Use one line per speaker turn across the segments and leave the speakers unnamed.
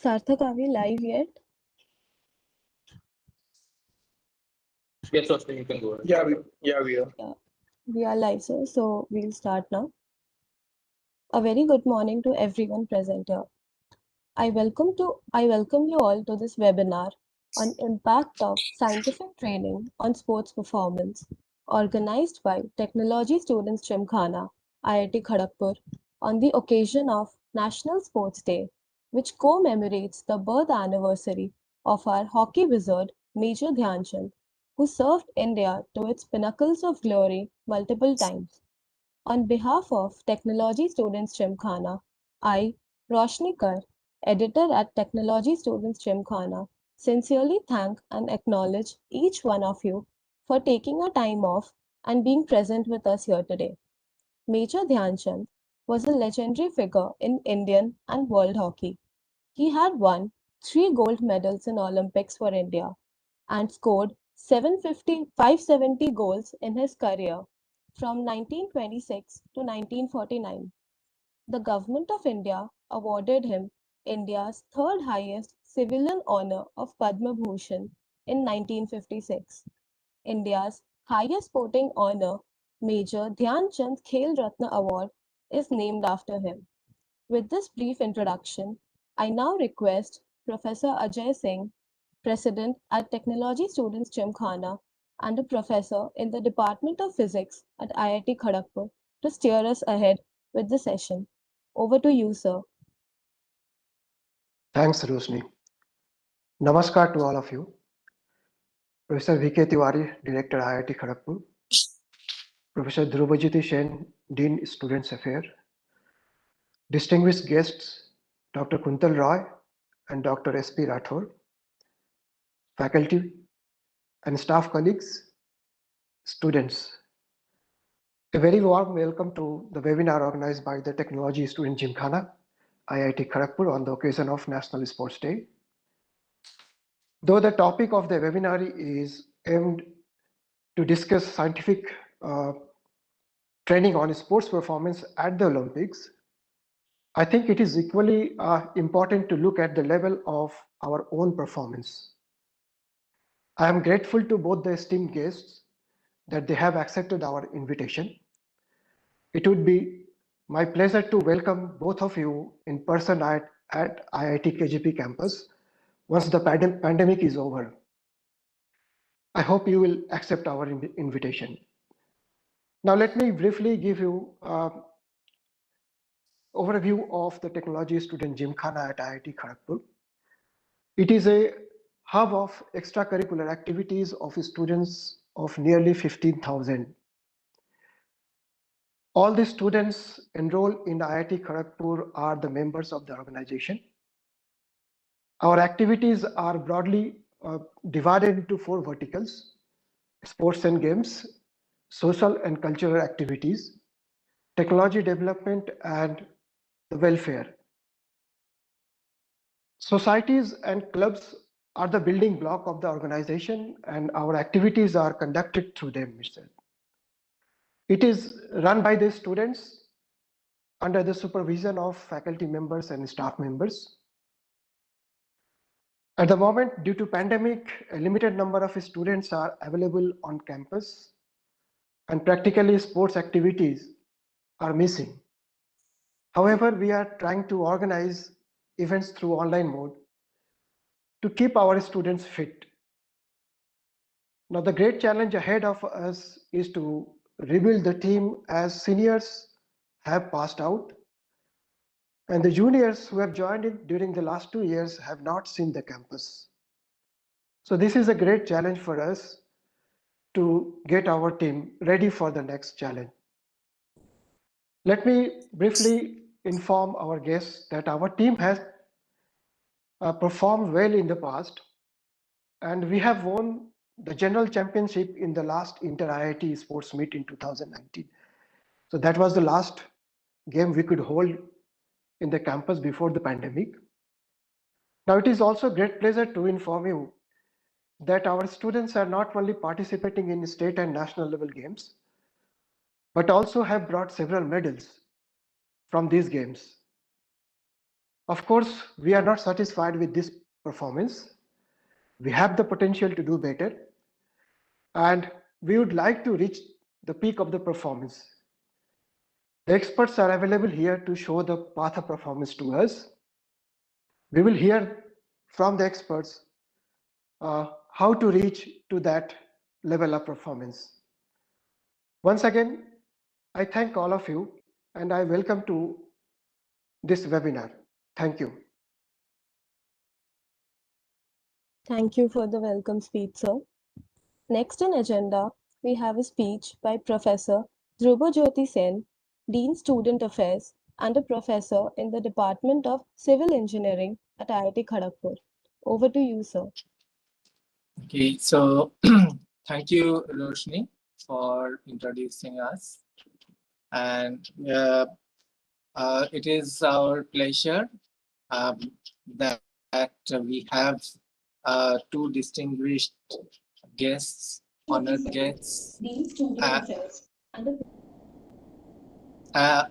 Sarthak, are we live yet?
Yes, Austin, you can go ahead.
We are.
Yeah, we are live, sir. So we'll start now. A very good morning to everyone present here. I welcome you all to this webinar on impact of scientific training on sports performance, organized by Technology Students Gymkhana, IIT Kharagpur, on the occasion of National Sports Day, which commemorates the birth anniversary of our hockey wizard Major Dhyan Chand, who served India to its pinnacles of glory multiple times. On behalf of Technology Students Gymkhana, I, Roshni Kar, editor at Technology Students Gymkhana, sincerely thank and acknowledge each one of you for taking a time off and being present with us here today. Major Dhyan Chand was a legendary figure in Indian and world hockey. He had won 3 gold medals in Olympics for India and scored 570 goals in his career from 1926 to 1949. The Government of India awarded him India's third highest civilian honour of Padma Bhushan in 1956. India's highest sporting honour, Major Dhyan Chand Khel Ratna Award, is named after him. With this brief introduction, I now request Professor Ajay Singh, President at Technology Students Gymkhana and a professor in the Department of Physics at IIT Kharagpur, to steer us ahead with the session. Over to you, sir.
Thanks, Roshni. Namaskar to all of you. Professor V.K. Tiwari, Director IIT Kharagpur. Professor Dhrubajyoti Sen, Dean Students Affairs. Distinguished guests, Dr. Kuntal Rai and Dr. S.P. Rathore. Faculty and staff colleagues, students. A very warm welcome to the webinar organized by the Technology Student Gymkhana, IIT Kharagpur, on the occasion of National Sports Day. Though the topic of the webinar is aimed to discuss scientific training on sports performance at the Olympics, I think it is equally important to look at the level of our own performance. I am grateful to both the esteemed guests that they have accepted our invitation. It would be my pleasure to welcome both of you in person at IIT KGP campus once the pandemic is over. I hope you will accept our invitation. Now let me briefly give you an overview of the Technology Student Gymkhana at IIT Kharagpur. It is a hub of extracurricular activities of students of nearly 15,000. All the students enrolled in IIT Kharagpur are the members of the organization. Our activities are broadly divided into 4 verticals: sports and games, social and cultural activities, technology development, and the welfare. Societies and clubs are the building block of the organization, and our activities are conducted through them itself. It is run by the students under the supervision of faculty members and staff members. At the moment, due to pandemic, a limited number of students are available on campus, and practically sports activities are missing. However, we are trying to organize events through online mode to keep our students fit. Now, the great challenge ahead of us is to rebuild the team, as seniors have passed out and the juniors who have joined it during the last 2 years have not seen the campus. So this is a great challenge for us to get our team ready for the next challenge. Let me briefly inform our guests that our team has performed well in the past, and we have won the general championship in the last inter-IIT sports meet in 2019. So that was the last game we could hold in the campus before the pandemic. Now it is also a great pleasure to inform you that our students are not only participating in state and national level games, but also have brought several medals from these games. Of course, we are not satisfied with this performance. We have the potential to do better, and we would like to reach the peak of the performance. The experts are available here to show the path of performance to us. We will hear from the experts how to reach to that level of performance. Once again, I thank all of you and I welcome to this webinar. Thank you.
Thank you for the welcome speech, sir. Next on agenda, we have a speech by Professor Dhrubajyoti Sen, Dean Student Affairs and a professor in the Department of Civil Engineering at IIT Kharagpur. Over to you, sir.
Okay, so thank you, Roshni, for introducing us. And it is our pleasure um, that we have two distinguished guests, honored guests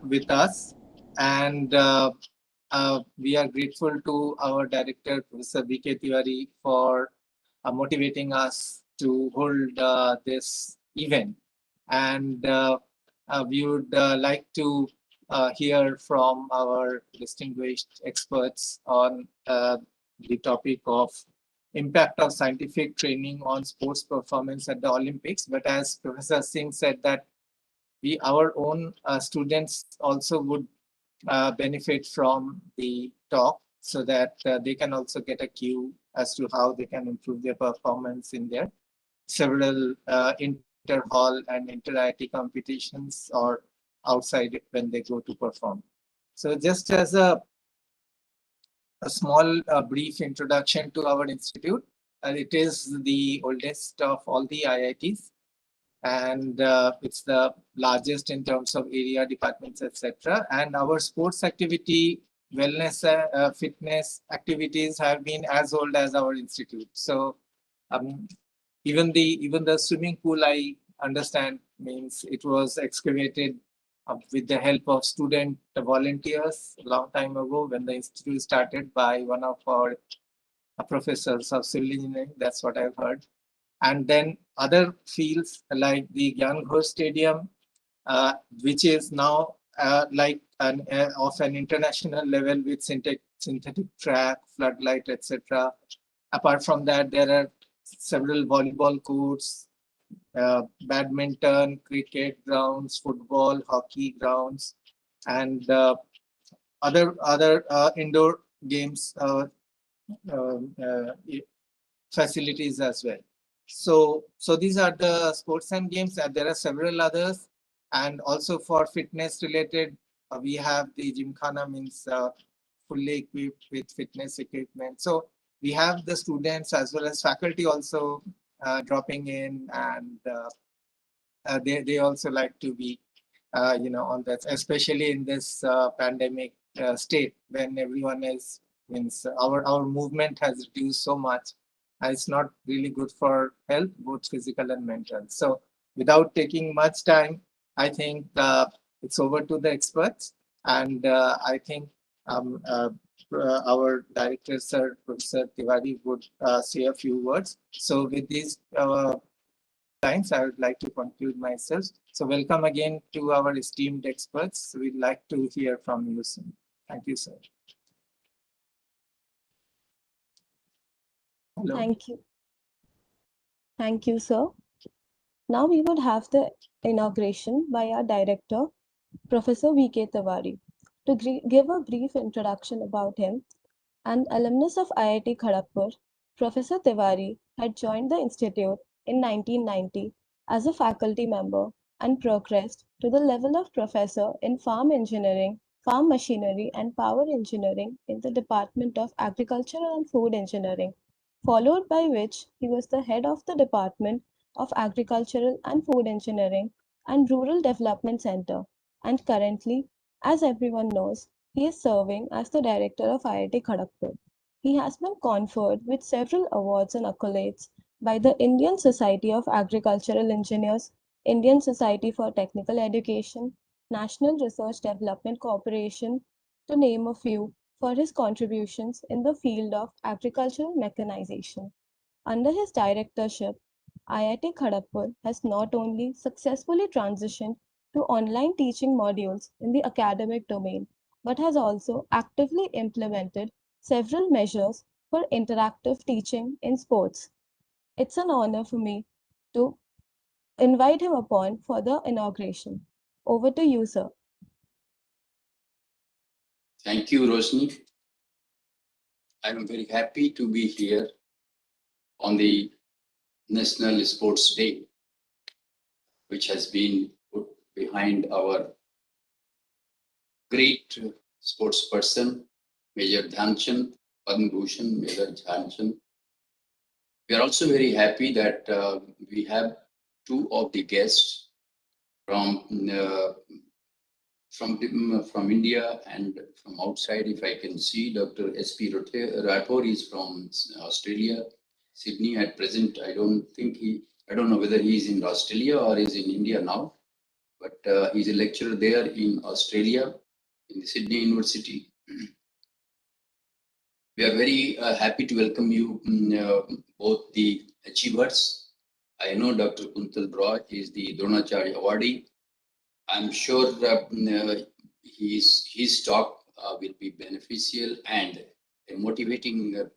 with us. And we are grateful to our director, Professor B.K. Tiwari, for motivating us to hold this event. And we would like to hear from our distinguished experts on the topic of impact of scientific training on sports performance at the Olympics. But as Professor Singh said, that our own students also would benefit from the talk, so that they can also get a cue as to how they can improve their performance in their several inter-hall and inter-IIT competitions or outside when they go to perform. So just as a small brief introduction to our institute, it is the oldest of all the IITs, and it's the largest in terms of area, departments, etc. And our sports activity, wellness, fitness activities have been as old as our institute. So even the swimming pool, I understand, means it was excavated with the help of student volunteers a long time ago when the institute started by one of our professors of civil engineering. That's what I've heard. And then other fields like the Gyan Ghosh Stadium, which is now like of an international level with synthetic track, floodlight, etc. Apart from that, there are several volleyball courts, badminton, cricket grounds, football, hockey grounds, and other indoor games facilities as well. So these are the sports and games, and there are several others. And also for fitness related, we have the Gymkhana, means fully equipped with fitness equipment. So we have the students as well as faculty also dropping in, and they also like to be on that, especially in this pandemic state when everyone is, means our movement has reduced so much. It's not really good for health, both physical and mental. So without taking much time, I think it's over to the experts. And I think our director, Sir Professor Tiwari, would say a few words. So with these times, I would like to conclude myself. So welcome again to our esteemed experts. We'd like to hear from you soon. Thank you, sir. Hello.
Thank you. Thank you, sir. Now we would have the inauguration by our director, Professor V.K. Tiwari. To give a brief introduction about him, an alumnus of IIT Kharagpur, Professor Tiwari had joined the institute in 1990 as a faculty member and progressed to the level of professor in farm engineering, farm machinery, and power engineering in the Department of Agricultural and Food Engineering, followed by which he was the head of the Department of Agricultural and Food Engineering and Rural Development Center, and currently, as everyone knows, he is serving as the director of IIT Kharagpur. He has been conferred with several awards and accolades by the Indian Society of Agricultural Engineers, Indian Society for Technical Education, National Research Development Corporation, to name a few, for his contributions in the field of agricultural mechanization. Under his directorship, IIT Kharagpur has not only successfully transitioned to online teaching modules in the academic domain, but has also actively implemented several measures for interactive teaching in sports. It's an honor for me to invite him upon for the inauguration. Over to you, sir.
Thank you, Roshni. I'm very happy to be here on the National Sports Day, which has been put behind our great sports person, Major Dhyanchand, Padma Bhushan, Major Dhyanchand. We are also very happy that we have two of the guests from from India and from outside. If I can see, Dr. S.P. Rathore is from Australia, Sydney at present. I don't know whether he is in Australia or is in India now, but he's a lecturer there in Australia, in the Sydney University. We are very happy to welcome you, both the achievers. I know Dr. Kuntal Rai is the Dronacharya awardee. I'm sure his talk will be beneficial and a motivating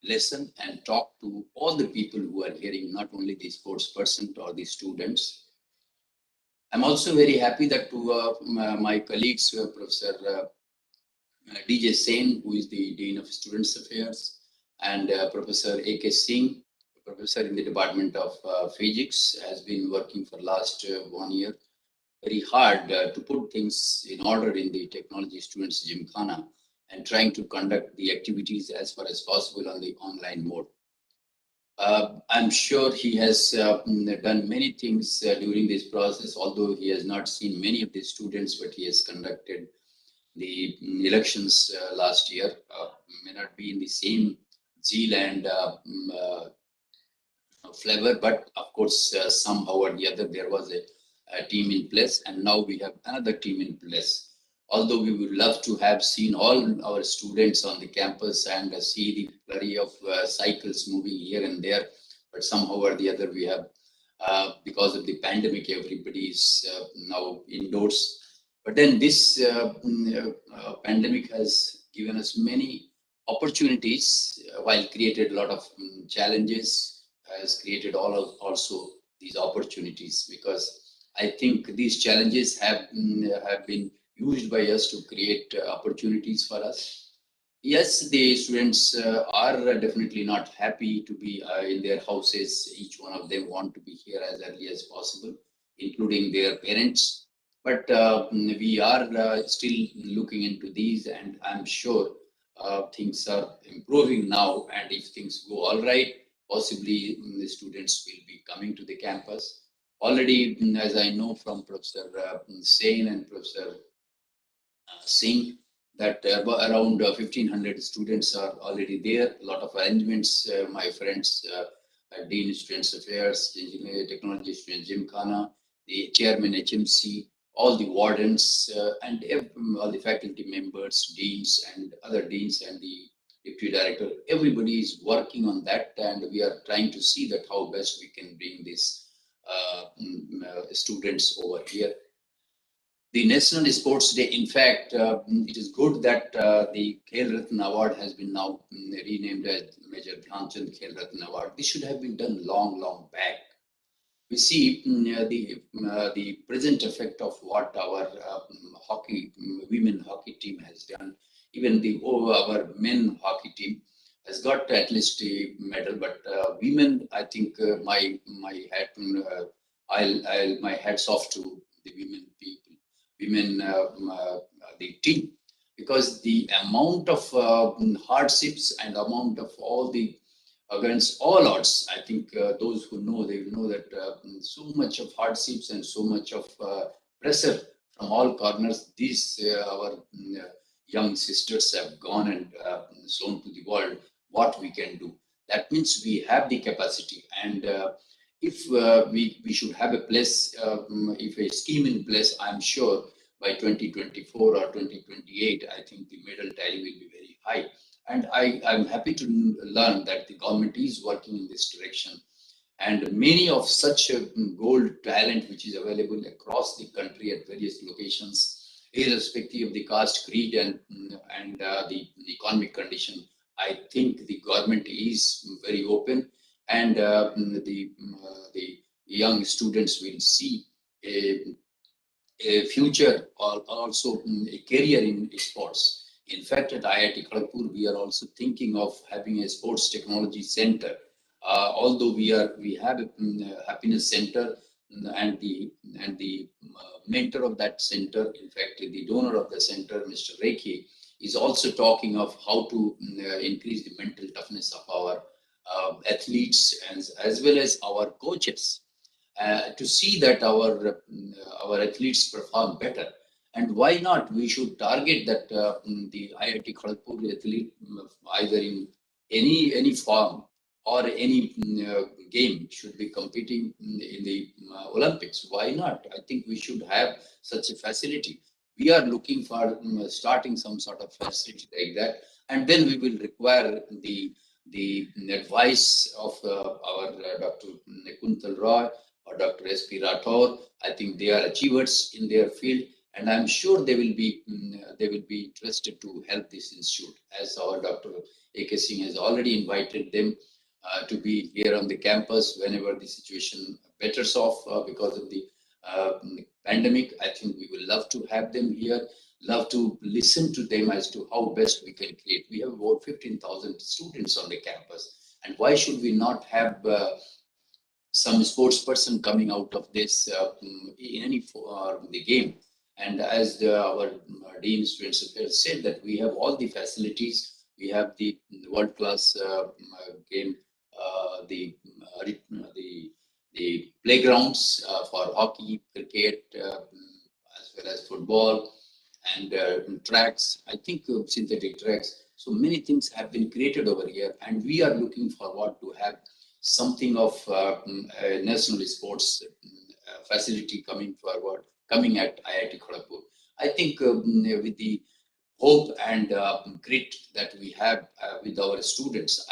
lesson and talk to all the people who are hearing, not only the sports person or the students. I'm also very happy that two of my colleagues, Professor DJ Sen, who is the Dean of Students Affairs, and Professor A.K. Singh, professor in the Department of Physics, has been working for last 1 year very hard to put things in order in the technology students Gymkhana and trying to conduct the activities as far as possible on the online mode. I'm sure he has done many things during this process, although he has not seen many of the students, but he has conducted the elections last year. May not be in the same zeal and flavor, but of course, somehow or the other, there was a team in place, and now we have another team in place. Although we would love to have seen all our students on the campus and see the flurry of cycles moving here and there, but somehow or the other, we have, because of the pandemic, everybody is now indoors. But then this pandemic has given us many opportunities, while created a lot of challenges, has created also these opportunities, because I think these challenges have been used by us to create opportunities for us. Yes, the students are definitely not happy to be in their houses. Each one of them want to be here as early as possible, including their parents. But we are still looking into these, and I'm sure things are improving now. And if things go all right, possibly the students will be coming to the campus. Already, as I know from Professor Sen and Professor Singh, that around 1,500 students are already there. A lot of arrangements, my friends, Dean Students Affairs, Technology Students Gymkhana, the Chairman HMC, all the wardens, and all the faculty members, deans and other deans and the deputy director, everybody is working on that, and we are trying to see that how best we can bring these students over here. The National Sports Day, in fact, it is good that the Khel Ratna Award has been now renamed as Major Dhyanchand Khel Ratna Award. This should have been done long back. We see the present effect of what our women hockey team has done. Even our men hockey team has got at least a medal, but women, I think my hats off to the women the team, because the amount of hardships and amount of all the against all odds, I think those who know, they will know that so much of hardships and so much of pressure from all corners, these our young sisters have gone and shown to the world what we can do. That means we have the capacity, and if we should have a place, if a scheme in place, I'm sure by 2024 or 2028, I think the medal tally will be very high. And I'm happy to learn that the government is working in this direction. And many of such gold talent which is available across the country at various locations, irrespective of the caste, creed, and the economic condition, I think the government is very open, and the young students will see a future or also a career in sports. In fact, at IIT Kharagpur, we are also thinking of having a sports technology center. Although we have a happiness center, and the mentor of that center, in fact, the donor of the center, Mr. Rekhi, is also talking of how to increase the mental toughness of our athletes as well as our coaches to see that our athletes perform better. And why not? We should target that the IIT Kharagpur athlete, either in any form or any game, should be competing in the Olympics. Why not? I think we should have such a facility. We are looking for starting some sort of facility like that, and then we will require the advice of our Dr. Kuntal Rai or Dr. S.P. Rathore. I think they are achievers in their field, and I'm sure they will be interested to help this institute, as our Dr. A.K. Singh has already invited them to be here on the campus whenever the situation betters off because of the pandemic. I think we will love to have them here, love to listen to them as to how best we can create. We have about 15,000 students on the campus, and why should we not have some sports person coming out of this in any the game? And as our Dean Students Affairs said, that we have all the facilities. We have the world-class game, the playgrounds for hockey, cricket, as well as football, and tracks. I think synthetic tracks. So many things have been created over here, and we are looking forward to have something of a national sports facility coming at IIT Kharagpur. I think with the hope and grit that we have with our students,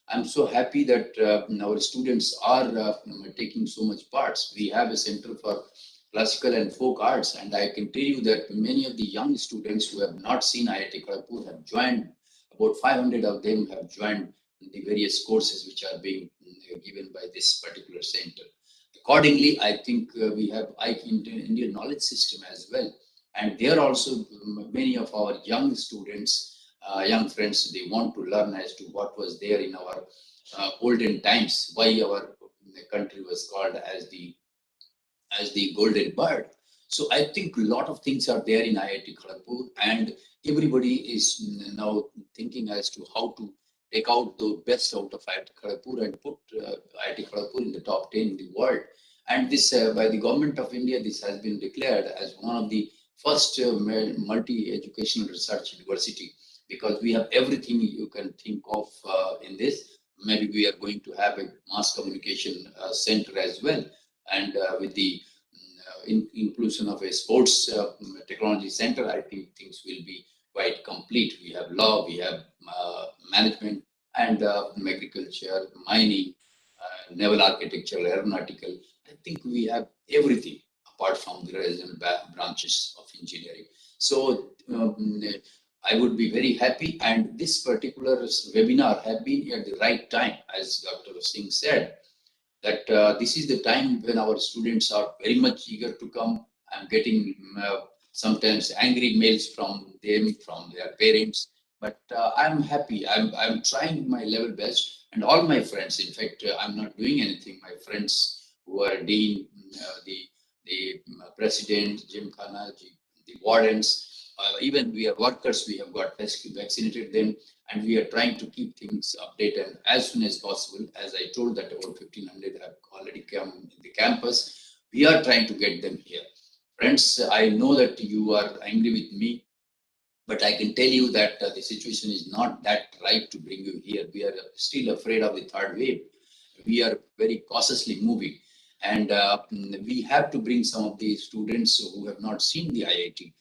I'm so happy that our students are taking so much parts. We have a center for classical and folk arts, and I can tell you that many of the young students who have not seen IIT Kharagpur have joined. About 500 of them have joined the various courses which are being given by this particular center. Accordingly, I think we have Indian knowledge system as well, and there also many of our young students, young friends, they want to learn as to what was there in our olden times, why our country was called as the golden bird. So I think a lot of things are there in IIT Kharagpur, and everybody is now thinking as to how to take out the best out of IIT Kharagpur and put IIT Kharagpur in the top 10 in the world. And this, by the government of India, this has been declared as one of the first multi-educational research university, because we have everything you can think of in this. Maybe we are going to have a mass communication center as well. And with the inclusion of a sports technology center, I think things will be quite complete. We have law, we have management, and agriculture, mining, naval architecture, aeronautical. I think we have everything apart from the resident branches of engineering. So I would be very happy, and this particular webinar have been at the right time, as Dr. Singh said, that this is the time when our students are very much eager to come. I'm getting sometimes angry mails from them, from their parents, but I'm happy. I'm trying my level best, and all my friends. In fact, I'm not doing anything. My friends who are dean, the president, Jim Khanna, the wardens, even we are workers. We have got vaccinated them, and we are trying to keep things updated as soon as possible. As I told, that about 1,500 have already come in the campus. We are trying to get them here. Friends, I know that you are angry with me, but I can tell you that the situation is not that right to bring you here. We are still afraid of the third wave. We are very cautiously moving. And we have to bring some of the students who have not seen the IIT.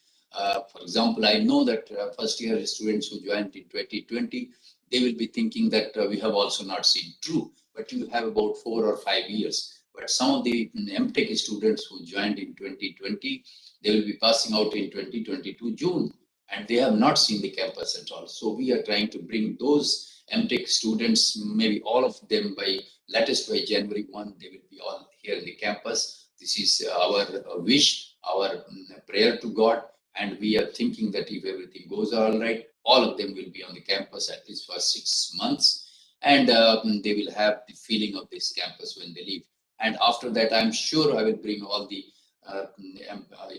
For example, I know that first year students who joined in 2020, they will be thinking that we have also not seen. True, but you have about 4 or 5 years. But some of the MTech students who joined in 2020, they will be passing out in 2022 June, and they have not seen the campus at all. So we are trying to bring those MTech students, maybe all of them by latest by January 1, they will be all here in the campus. This is our wish, our prayer to God, and we are thinking that if everything goes all right, all of them will be on the campus at least for 6 months, and they will have the feeling of this campus when they leave. And after that, I'm sure I will bring all the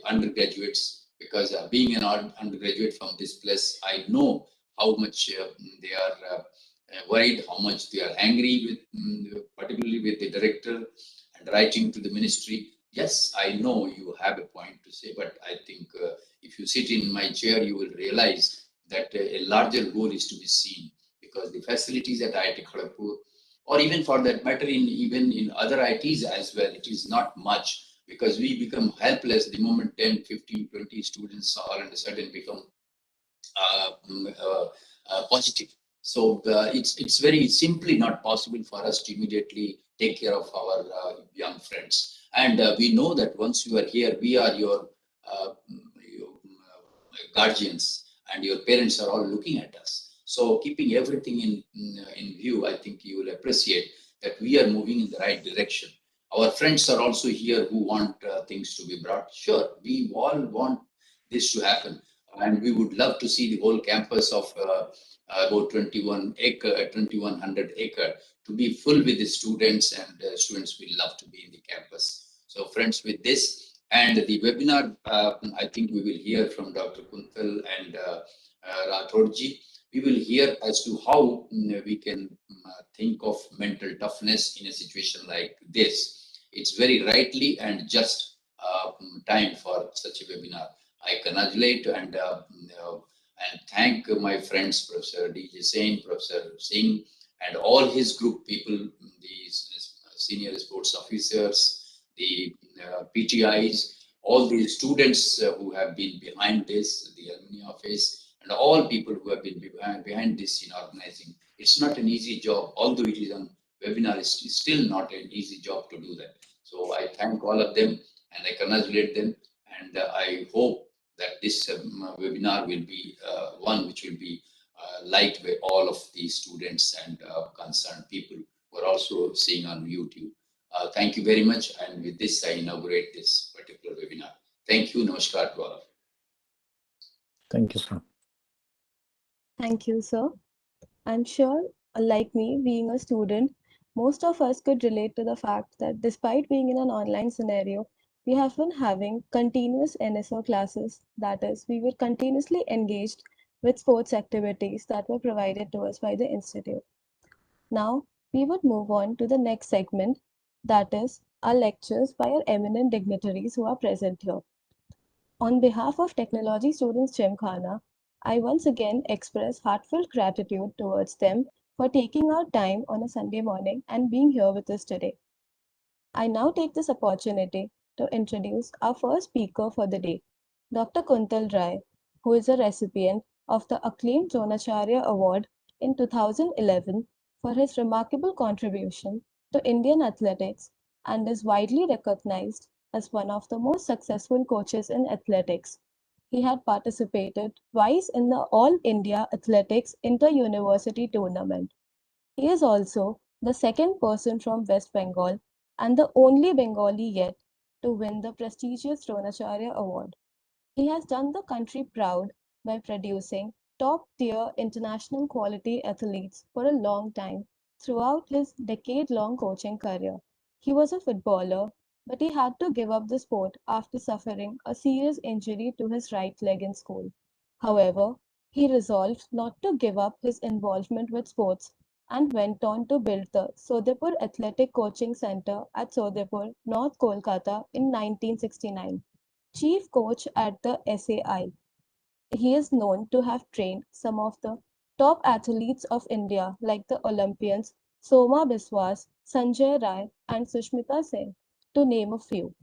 undergraduates, because being an undergraduate from this place, I know how much they are worried, how much they are angry with, particularly with the director and writing to the ministry. Yes, I know you have a point to say, but I think if you sit in my chair, you will realize that a larger goal is to be seen, because the facilities at IIT Kharagpur, or even for that matter, even in other IITs as well, it is not much, because we become helpless the moment 10, 15, 20 students all of a sudden become positive. So it's very simply not possible for us to immediately take care of our young friends. And we know that once you are here, we are your guardians, and your parents are all looking at us. So keeping everything in view, I think you will appreciate that we are moving in the right direction. Our friends are also here who want things to be brought. Sure, we all want this to happen, and we would love to see the whole campus of about 2100 acre to be full with the students, and students will love to be in the campus. So friends, with this and the webinar, I think we will hear from Dr. Kuntal and Rathorji. We will hear as to how we can think of mental toughness in a situation like this. It's very rightly and just time for such a webinar. I congratulate and thank my friends, Professor D.J. Sain, Professor Singh, and all his group people, the senior sports officers, the PTIs, all the students who have been behind this, the alumni office, and all people who have been behind this in organizing. It's not an easy job, although it is a webinar, it's still not an easy job to do that. So I thank all of them and I congratulate them, and I hope that this webinar will be one which will be liked by all of the students and concerned people who are also seeing on YouTube. Thank you very much, and with this I inaugurate this particular webinar. Thank you. Namaskar to all of you.
Thank you, sir.
Thank you, sir. I'm sure, like me, being a student, most of us could relate to the fact that despite being in an online scenario, we have been having continuous NSO classes. That is, we were continuously engaged with sports activities that were provided to us by the institute. Now, we would move on to the next segment, that is, our lectures by our eminent dignitaries who are present here. On behalf of Technology Students Gymkhana, I once again express heartfelt gratitude towards them for taking out time on a Sunday morning and being here with us today. I now take this opportunity to introduce our first speaker for the day, Dr. Kuntal Rai, who is a recipient of the acclaimed Dronacharya Award in 2011 for his remarkable contribution to Indian athletics and is widely recognized as one of the most successful coaches in athletics. He had participated twice in the All India Athletics Inter-University Tournament. He is also the second person from West Bengal and the only Bengali yet to win the prestigious Dronacharya Award. He has done the country proud by producing top-tier international quality athletes for a long time throughout his decade-long coaching career. He was a footballer, but he had to give up the sport after suffering a serious injury to his right leg in school. However, he resolved not to give up his involvement with sports and went on to build the Sodepur Athletic Coaching Center at Sodepur, North Kolkata in 1969. Chief coach at the SAI, he is known to have trained some of the top athletes of India like the Olympians Soma Biswas, Sanjay Rai and Sushmita Sen. to name a few.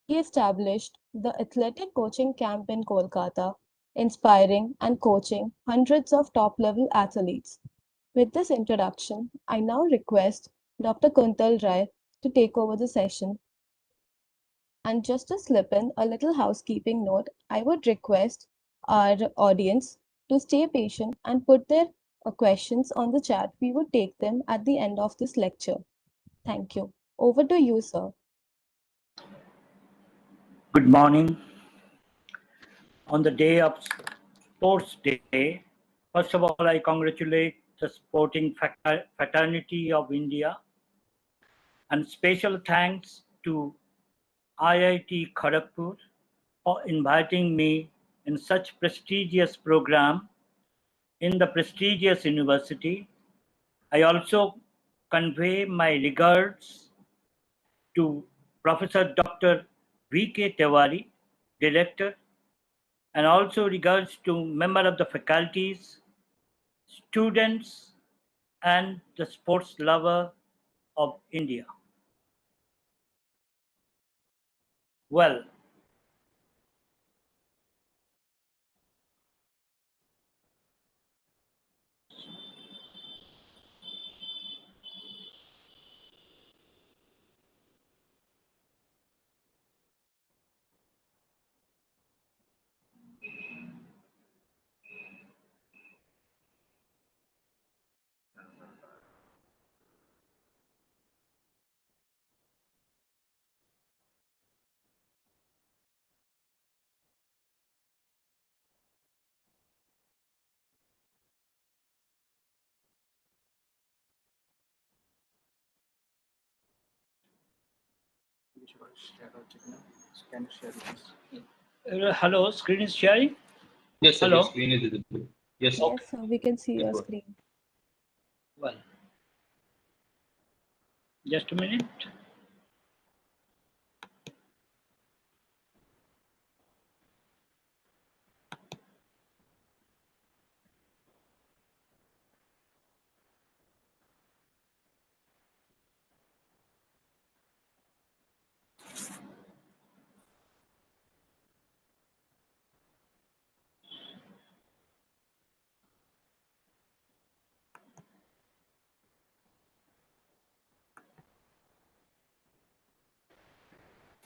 He established the Athletic Coaching Camp in Kolkata, inspiring and coaching hundreds of top-level athletes. With this introduction, I now request Dr. Kuntal Rai to take over the session. And just to slip in a little housekeeping note, I would request our audience to stay patient and put their questions on the chat. We would take them at the end of this lecture. Thank you. Over to you, sir.
Good morning. On the day of Sports Day, first of all, I congratulate the sporting fraternity of India, and special thanks to IIT Kharagpur for inviting me in such prestigious program in the prestigious university. I also convey my regards to Professor Dr. V.K. Tewari, Director, and also regards to member of the faculties, students, and the sports lover of India. Well, hello, screen is sharing?
Yes, sir.
Hello?
Your screen is visible. Yes, sir.
Yes, sir, we can see your
Good.
screen.
Well, just a minute.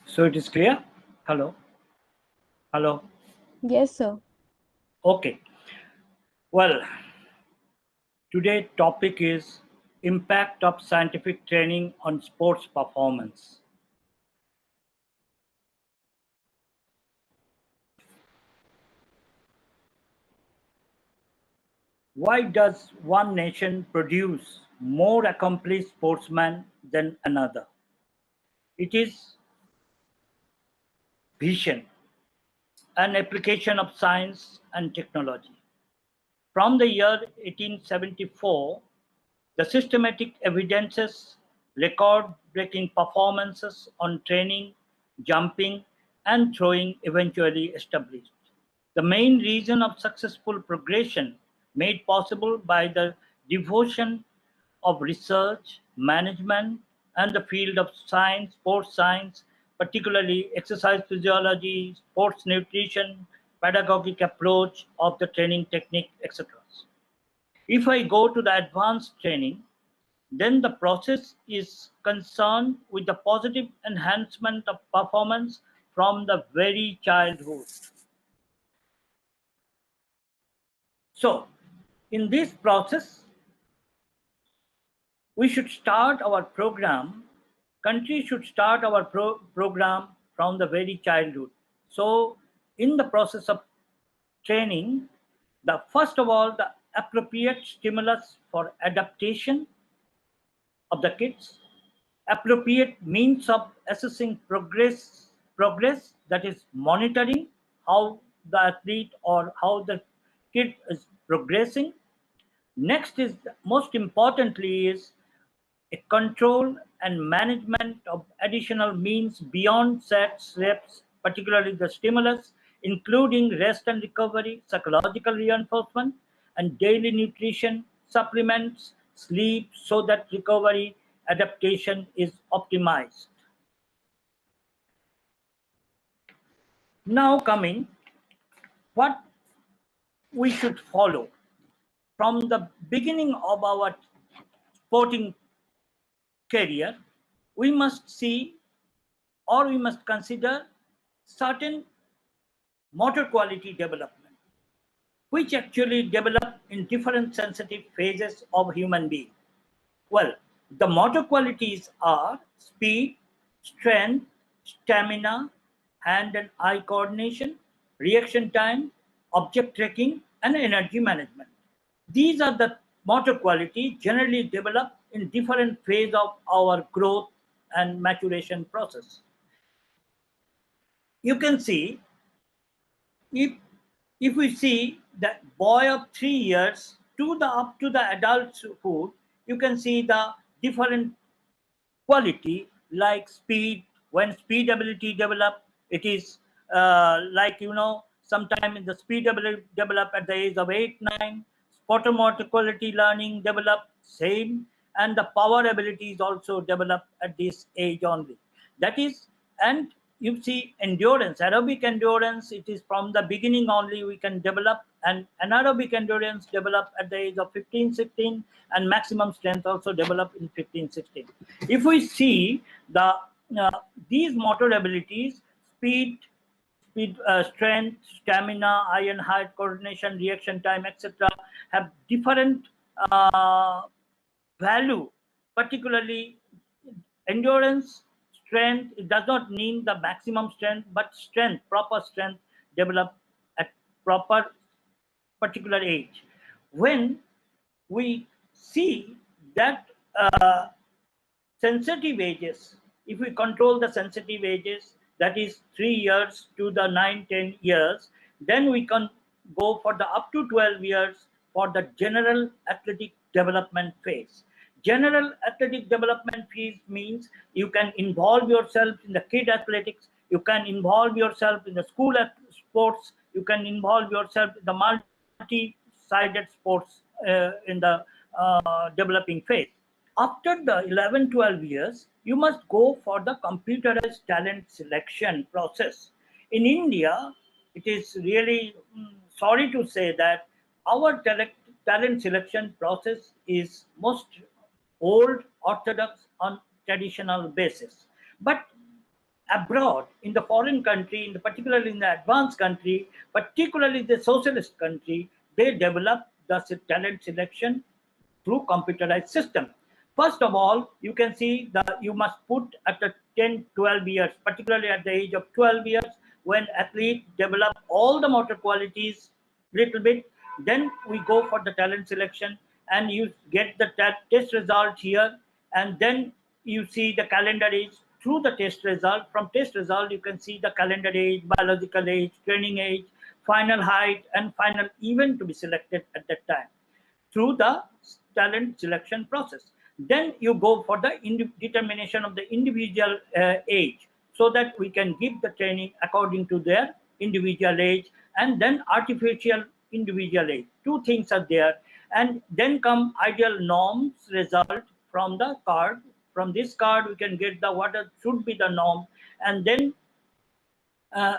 So it is clear? Hello? Hello?
Yes, sir.
Okay. Well, today's topic is impact of scientific training on sports performance. Why does one nation produce more accomplished sportsmen than another? It is vision, an application of science and technology. From the year 1874, the systematic evidences record-breaking performances on training, jumping, and throwing eventually established. The main reason of successful progression made possible by the devotion of research, management, and the field of science, sports science, particularly exercise physiology, sports nutrition, pedagogic approach of the training technique, etc. If I go to the advanced training, then the process is concerned with the positive enhancement of performance from the very childhood. So, in this process, we should start our program, country should start our program from the very childhood. So, in the process of training, the first of all, the appropriate stimulus for adaptation of the kids, appropriate means of assessing progress, that is monitoring how the athlete or how the kid is progressing. Next is, most importantly, is a control and management of additional means beyond sets, reps, particularly the stimulus, including rest and recovery, psychological reinforcement, and daily nutrition, supplements, sleep, so that recovery adaptation is optimized. Now coming, what we should follow from the beginning of our sporting career, we must see or we must consider certain motor quality development, which actually develop in different sensitive phases of human being. Well, the motor qualities are speed, strength, stamina, hand and eye coordination, reaction time, object tracking, and energy management. These are the motor qualities generally develop in different phase of our growth and maturation process. You can see if we see that boy of 3 years to the up to the adulthood, you can see the different quality like speed. When speed ability develop, it is like sometime in the speed ability develop at the age of 8 9, spotter motor quality learning develop same, and the power abilities also develop at this age only. That is, and you see endurance, aerobic endurance, it is from the beginning only we can develop, and anaerobic endurance develop at the age of 15 16, and maximum strength also develop in 15 16. If we see the these motor abilities, speed, strength, stamina, eye and height coordination, reaction time, etc., have different value. Particularly endurance, strength, it does not mean the maximum strength, but strength, proper strength develop at proper particular age. When we see that sensitive ages, if we control the sensitive ages, that is 3 years to the 9 10 years, then we can go for the up to 12 years for the general athletic development phase. General athletic development phase means you can involve yourself in the kid athletics, you can involve yourself in the school sports, you can involve yourself in the multi-sided sports in the developing phase. After the 11 12 years, you must go for the computerized talent selection process. In India, it is really sorry to say that our talent selection process is most old, orthodox, on traditional basis. But abroad, in the foreign country, particularly in the advanced country, particularly the socialist country, they develop the talent selection through computerized system. First of all, you can see that you must put at the 10 12 years, particularly at the age of 12 years, when athletes develop all the motor qualities little bit, then we go for the talent selection, and you get the test result here, and then you see the calendar age through the test result. From test result, you can see the calendar age, biological age, training age, final height, and final event to be selected at that time through the talent selection process. Then you go for the determination of the individual age, so that we can give the training according to their individual age, and then artificial individual age. Two things are there, and then come ideal norms result from the card. From this card, we can get the what should be the norm, and uh,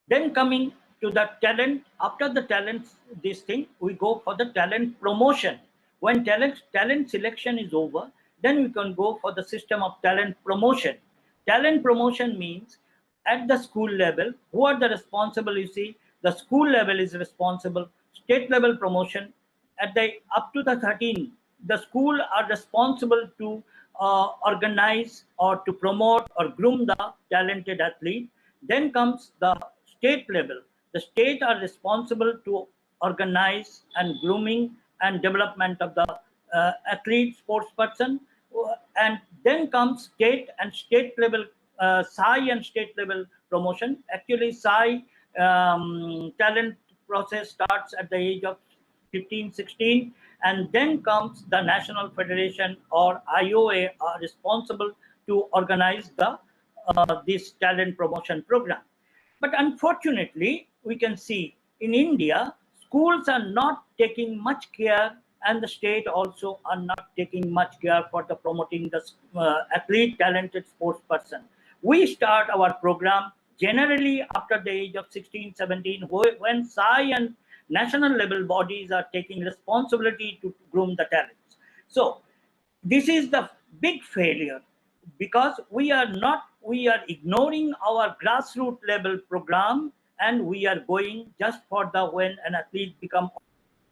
then coming to the talent, after the talent, this thing, we go for the talent promotion. When talent selection is over, then we can go for the system of talent promotion. Talent promotion means at the school level, who are the responsible? You see, the school level is responsible. State level promotion at the up to the 13, the school are responsible to organize or to promote or groom the talented athlete. Then comes the state level. The state are responsible to organize and grooming and development of the athlete, sports person. And then comes state and state level, SAI and state level promotion. Actually, SAI talent process starts at the age of 15 16, and then comes the National Federation or IOA are responsible to organize the this talent promotion program. But unfortunately, we can see in India, schools are not taking much care, and the state also are not taking much care for the promoting the athlete, talented sports person. we start our program generally after the age of 16, 17, when SAI and national level bodies are taking responsibility to groom the talents. So this is the big failure, because we are ignoring our grassroots level program, and we are going just for the when an athlete become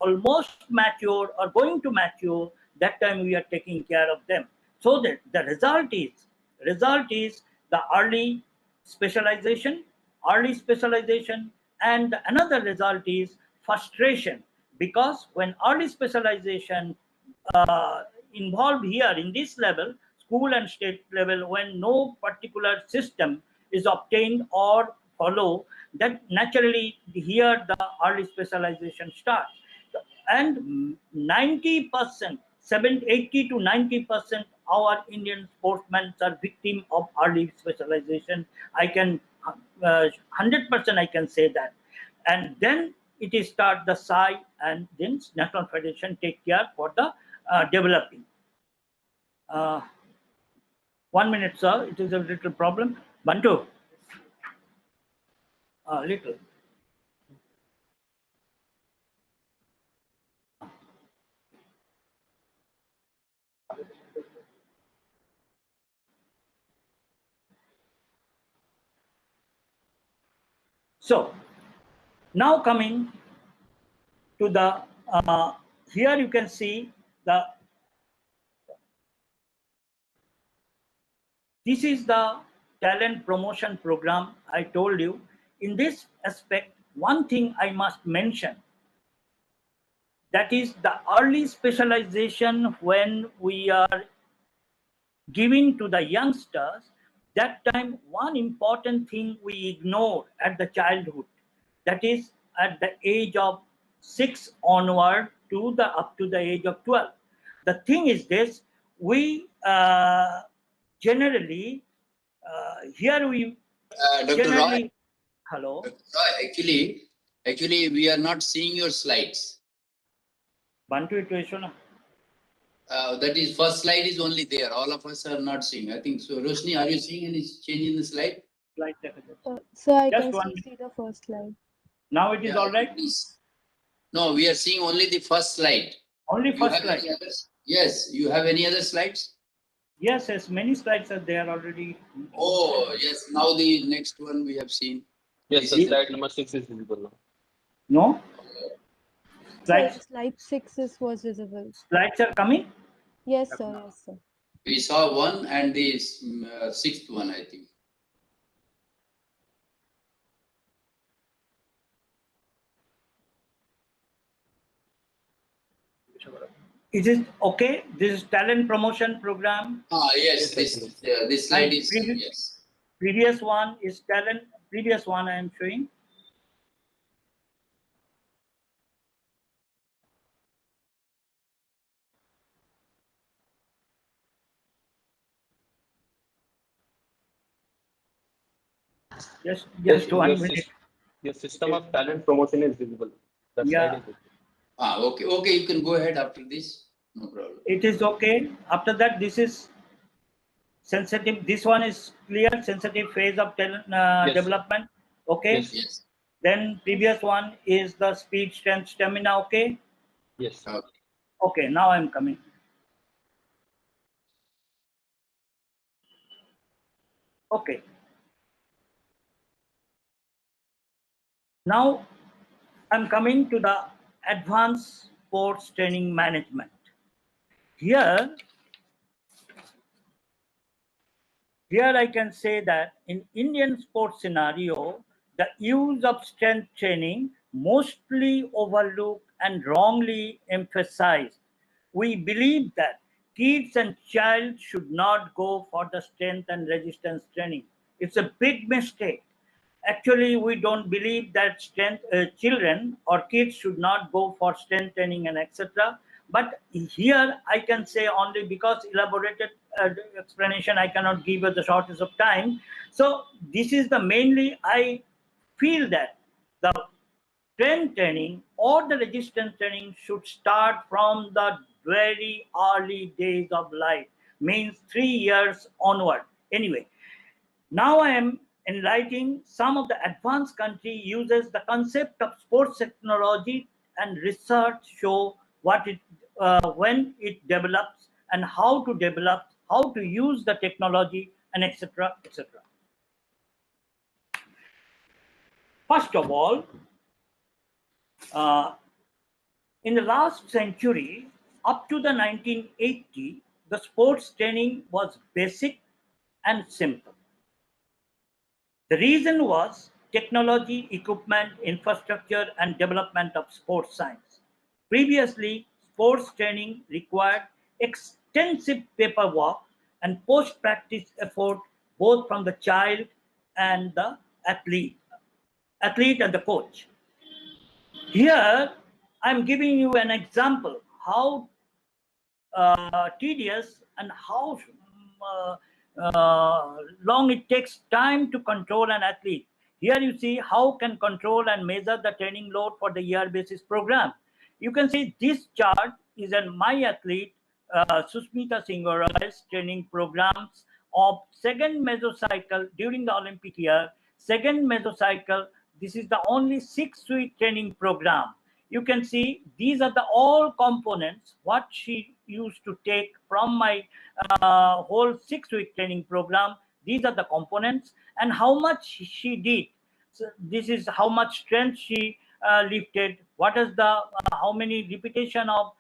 almost mature or going to mature, that time we are taking care of them. So that the result is the early specialization, and another result is frustration, because when early specialization involved here in this level, school and state level, when no particular system is obtained or follow, that naturally here the early specialization starts. And 90%, 80 to 90% our Indian sportsmen are victim of early specialization. I can 100% I can say that. And then it is start the SAI, and then National Federation take care for the developing. 1 minute, sir. It is a little problem. Bantu. Little. So now coming to the here you can see this is the talent promotion program I told you. In this aspect, one thing I must mention, that is the early specialization when we are giving to the youngsters. That time one important thing we ignore at the childhood, that is at the age of 6 onward to the up to the age of 12. The thing is this, we generally here we
Dr. Roy,
generally hello.
Dr. Roy, actually, we are not seeing your slides.
Bantu iteration.
That is, first slide is only there. All of us are not seeing. I think so. Roshni, are you seeing any change in the slide?
Slide
So I
Just
can
one
still
minute.
see the first slide.
Now it is
Yeah,
all right.
please. No, we are seeing only the first slide.
Only
You
first
have
slide.
any others? Yes. You have any other slides?
Yes, yes. Many slides are there already.
Oh, yes. Now the next one we have seen.
Yes, sir.
This is-
Slide number 6 is visible now.
No.
Sir,
Slides.
slide 6 was visible.
Slides are coming.
Yes, sir. Yes, sir.
We saw one and the sixth one, I think.
Is it okay? This is talent promotion program.
Yes. This slide
And
is yes.
previous one is talent. Previous one I am showing. Just
Yes,
1 minute.
your system of talent promotion is visible. That
Yeah.
slide is visible.
Okay. Okay. You can go ahead after this. No problem.
It is okay. After that, this is sensitive. This one is clear. Sensitive phase of talent
Yes.
development. Okay.
Yes.
Yes.
Then previous one is the speed, strength, stamina. Okay.
Yes.
Okay.
Okay. Now I'm coming. Okay. Now I'm coming to the advanced sports training management. Here I can say that in Indian sports scenario, the use of strength training mostly overlooked and wrongly emphasized. We believe that kids and child should not go for the strength and resistance training. It's a big mistake. Actually, we don't believe that children or kids should not go for strength training and etc. But here I can say only, because elaborated explanation I cannot give at the shortest of time. So this is the mainly I feel that the strength training or the resistance training should start from the very early days of life, means 3 years onward. Anyway, Now I am enlightening some of the advanced country uses the concept of sports technology, and research show what it when it develops and how to develop, how to use the technology, and etc. etc. First of all, uh, in the last century, up to the 1980, the sports training was basic and simple. The reason was technology, equipment, infrastructure, and development of sports science. Previously, sports training required extensive paperwork and post-practice effort both from the child and the athlete and the coach. Here, I'm giving you an example how tedious and how long it takes time to control an athlete. Here you see how can control and measure the training load for the year basis program. You can see this chart is an my athlete Susmita Singh-Roy's training programs of second mesocycle during the Olympic year. Second mesocycle, this is the only 6-week training program. You can see these are the all components what she used to take from my whole 6-week training program. These are the components and how much she did. So this is how much strength she lifted. What is the how many repetition of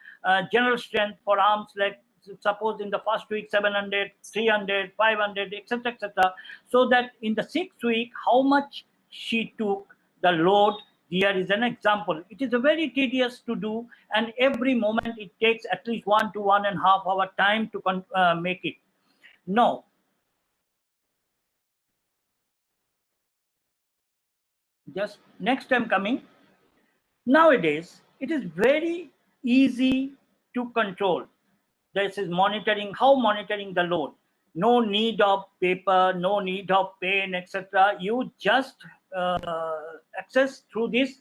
general strength for arms, like suppose in the first week 700, 300, 500, etc., etc. So that in the 6th week, how much she took the load. Here is an example. It is a very tedious to do, and every moment it takes at least 1 to 1.5 hour time to make it. No. Just next time coming. Nowadays, it is very easy to control. This is monitoring, how monitoring the load. No need of paper, no need of pen, etc. You just access through this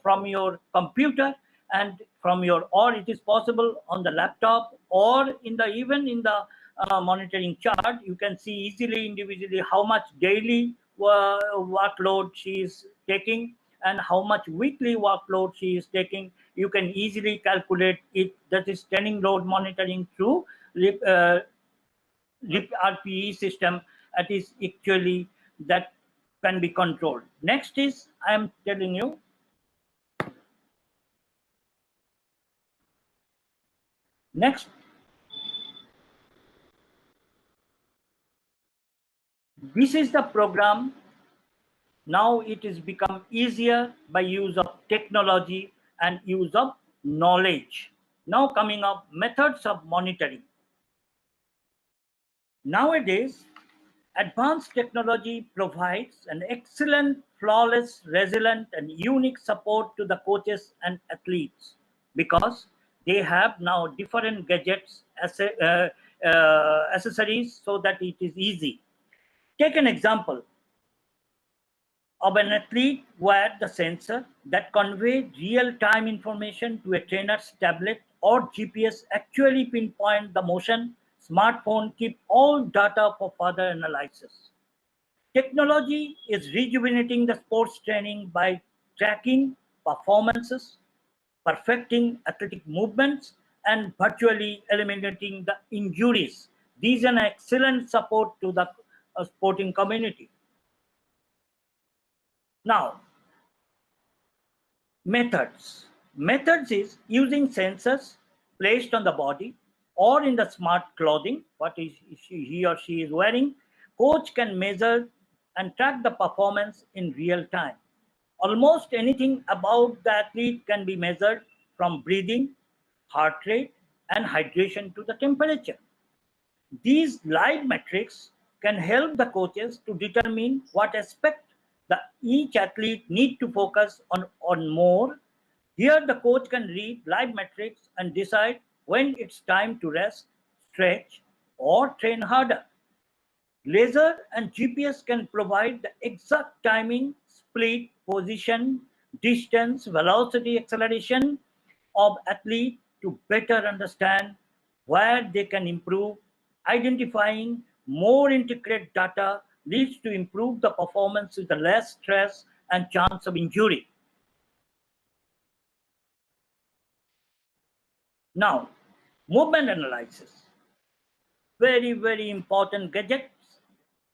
from your computer and from your, or it is possible on the laptop or in the even in the monitoring chart. You can see easily individually how much daily workload she is taking and how much weekly workload she is taking. You can easily calculate it. That is training load monitoring through RPE system. That is actually that can be controlled. Next is I am telling you. Next, this is the program. Now it is become easier by use of technology and use of knowledge. Now coming up methods of monitoring. Nowadays, advanced technology provides an excellent, flawless, resilient, and unique support to the coaches and athletes because they have now different gadgets, accessories, so that it is easy. Take an example of an athlete where the sensor that conveys real-time information to a trainer's tablet or GPS actually pinpoint the motion. Smartphone keep all data for further analysis. Technology is rejuvenating the sports training by tracking performances, perfecting athletic movements, and virtually eliminating the injuries. These are an excellent support to the sporting community. Now, methods. Methods is using sensors placed on the body or in the smart clothing, what is he or she is wearing. Coach can measure and track the performance in real time. Almost anything about the athlete can be measured, from breathing, heart rate, and hydration to the temperature. These live metrics can help the coaches to determine what aspect that each athlete need to focus on more. Here the coach can read live metrics and decide when it's time to rest, stretch, or train harder. Laser and GPS can provide the exact timing, split, position, distance, velocity, acceleration of athlete to better understand where they can improve, identifying more intricate data leads to improve the performance with the less stress and chance of injury. Now, movement analysis. Very, very important gadgets.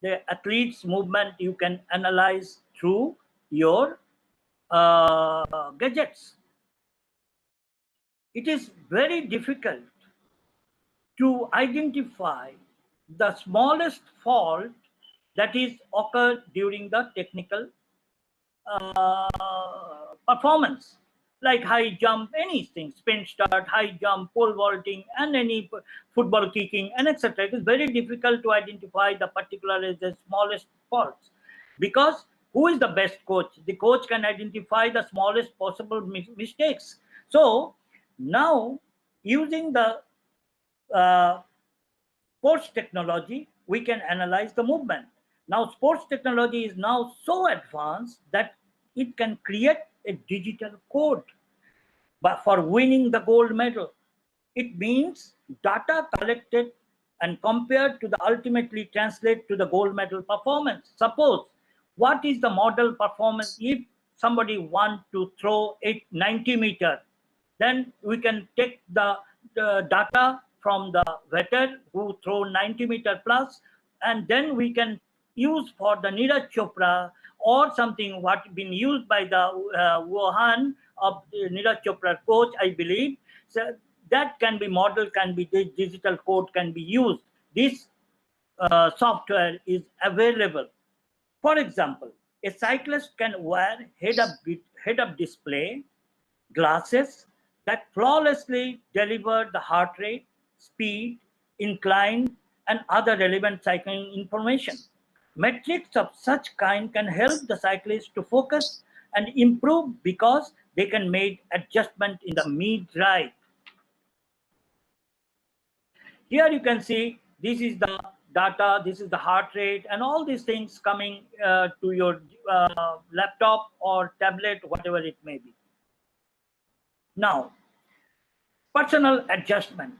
The athlete's movement you can analyze through your gadgets. It is very difficult to identify the smallest fault that is occurred during the technical performance, like high jump, anything, spin start, high jump, pole vaulting, and any football kicking, and etc. It is very difficult to identify the particular the smallest faults, because who is the best coach? The coach can identify the smallest possible mistakes. So now, using the sports technology, we can analyze the movement. Now, sports technology is now so advanced that it can create a digital code but for winning the gold medal. It means data collected and compared to the ultimately translate to the gold medal performance. Suppose, what is the model performance if somebody want to throw 90 meter? Then we can take the data from the veteran who throw 90 meter plus, and then we can use for the Neeraj Chopra or something what been used by the Wuhan of the Neeraj Chopra coach, I believe. So that can be model, can be the digital code can be used. This software is available. For example, a cyclist can wear head-up display glasses that flawlessly deliver the heart rate, speed, incline, and other relevant cycling information. Metrics of such kind can help the cyclist to focus and improve because they can make adjustment in the mid-ride. Here you can see this is the data, this is the heart rate, and all these things coming to your laptop or tablet, whatever it may be. Now, personal adjustment.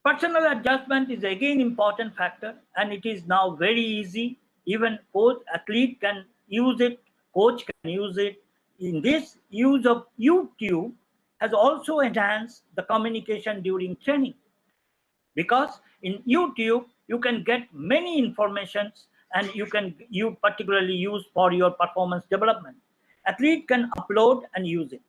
Personal adjustment is again important factor, and it is now very easy. Even coach, athlete can use it, coach can use it. In this, use of YouTube has also enhanced the communication during training, because in YouTube you can get many informations and you particularly use for your performance development. Athlete can upload and use it.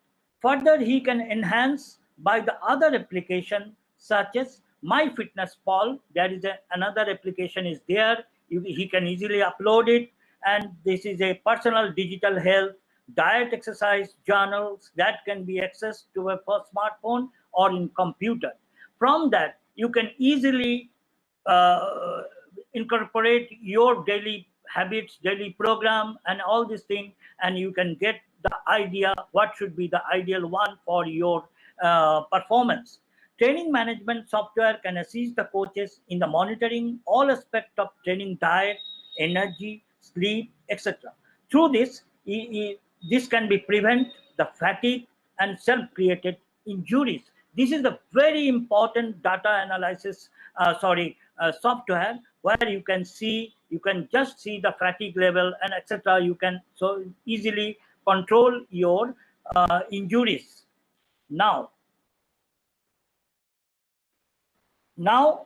Further, he can enhance by the other application such as MyFitnessPal. There is another application is there. He can easily upload it, and this is a personal digital health, diet, exercise journals that can be accessed to a smartphone or in computer. From that, you can easily incorporate your daily habits, daily program, and all these things, and you can get the idea what should be the ideal one for your performance. Training management software can assist the coaches in the monitoring all aspects of training, diet, energy, sleep, etc. Through this, this can be prevent the fatigue and self-created injuries. This is a very important data analysis, software where you can just see the fatigue level and etc. You can so easily control your injuries. Now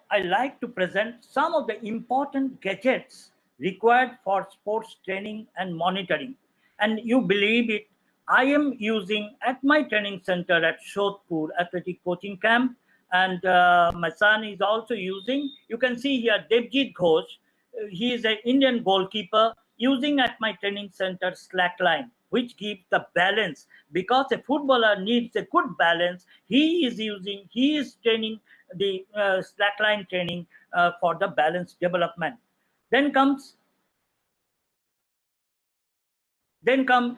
I like to present some of the important gadgets required for sports training and monitoring. And you believe it, I am using at my training center at Shodhpur Athletic Coaching Camp, and my son is also using. You can see here Devjit Ghosh. He is an Indian goalkeeper using at my training center slackline, which gives the balance, because a footballer needs a good balance. He is training the slackline training for the balance development. Then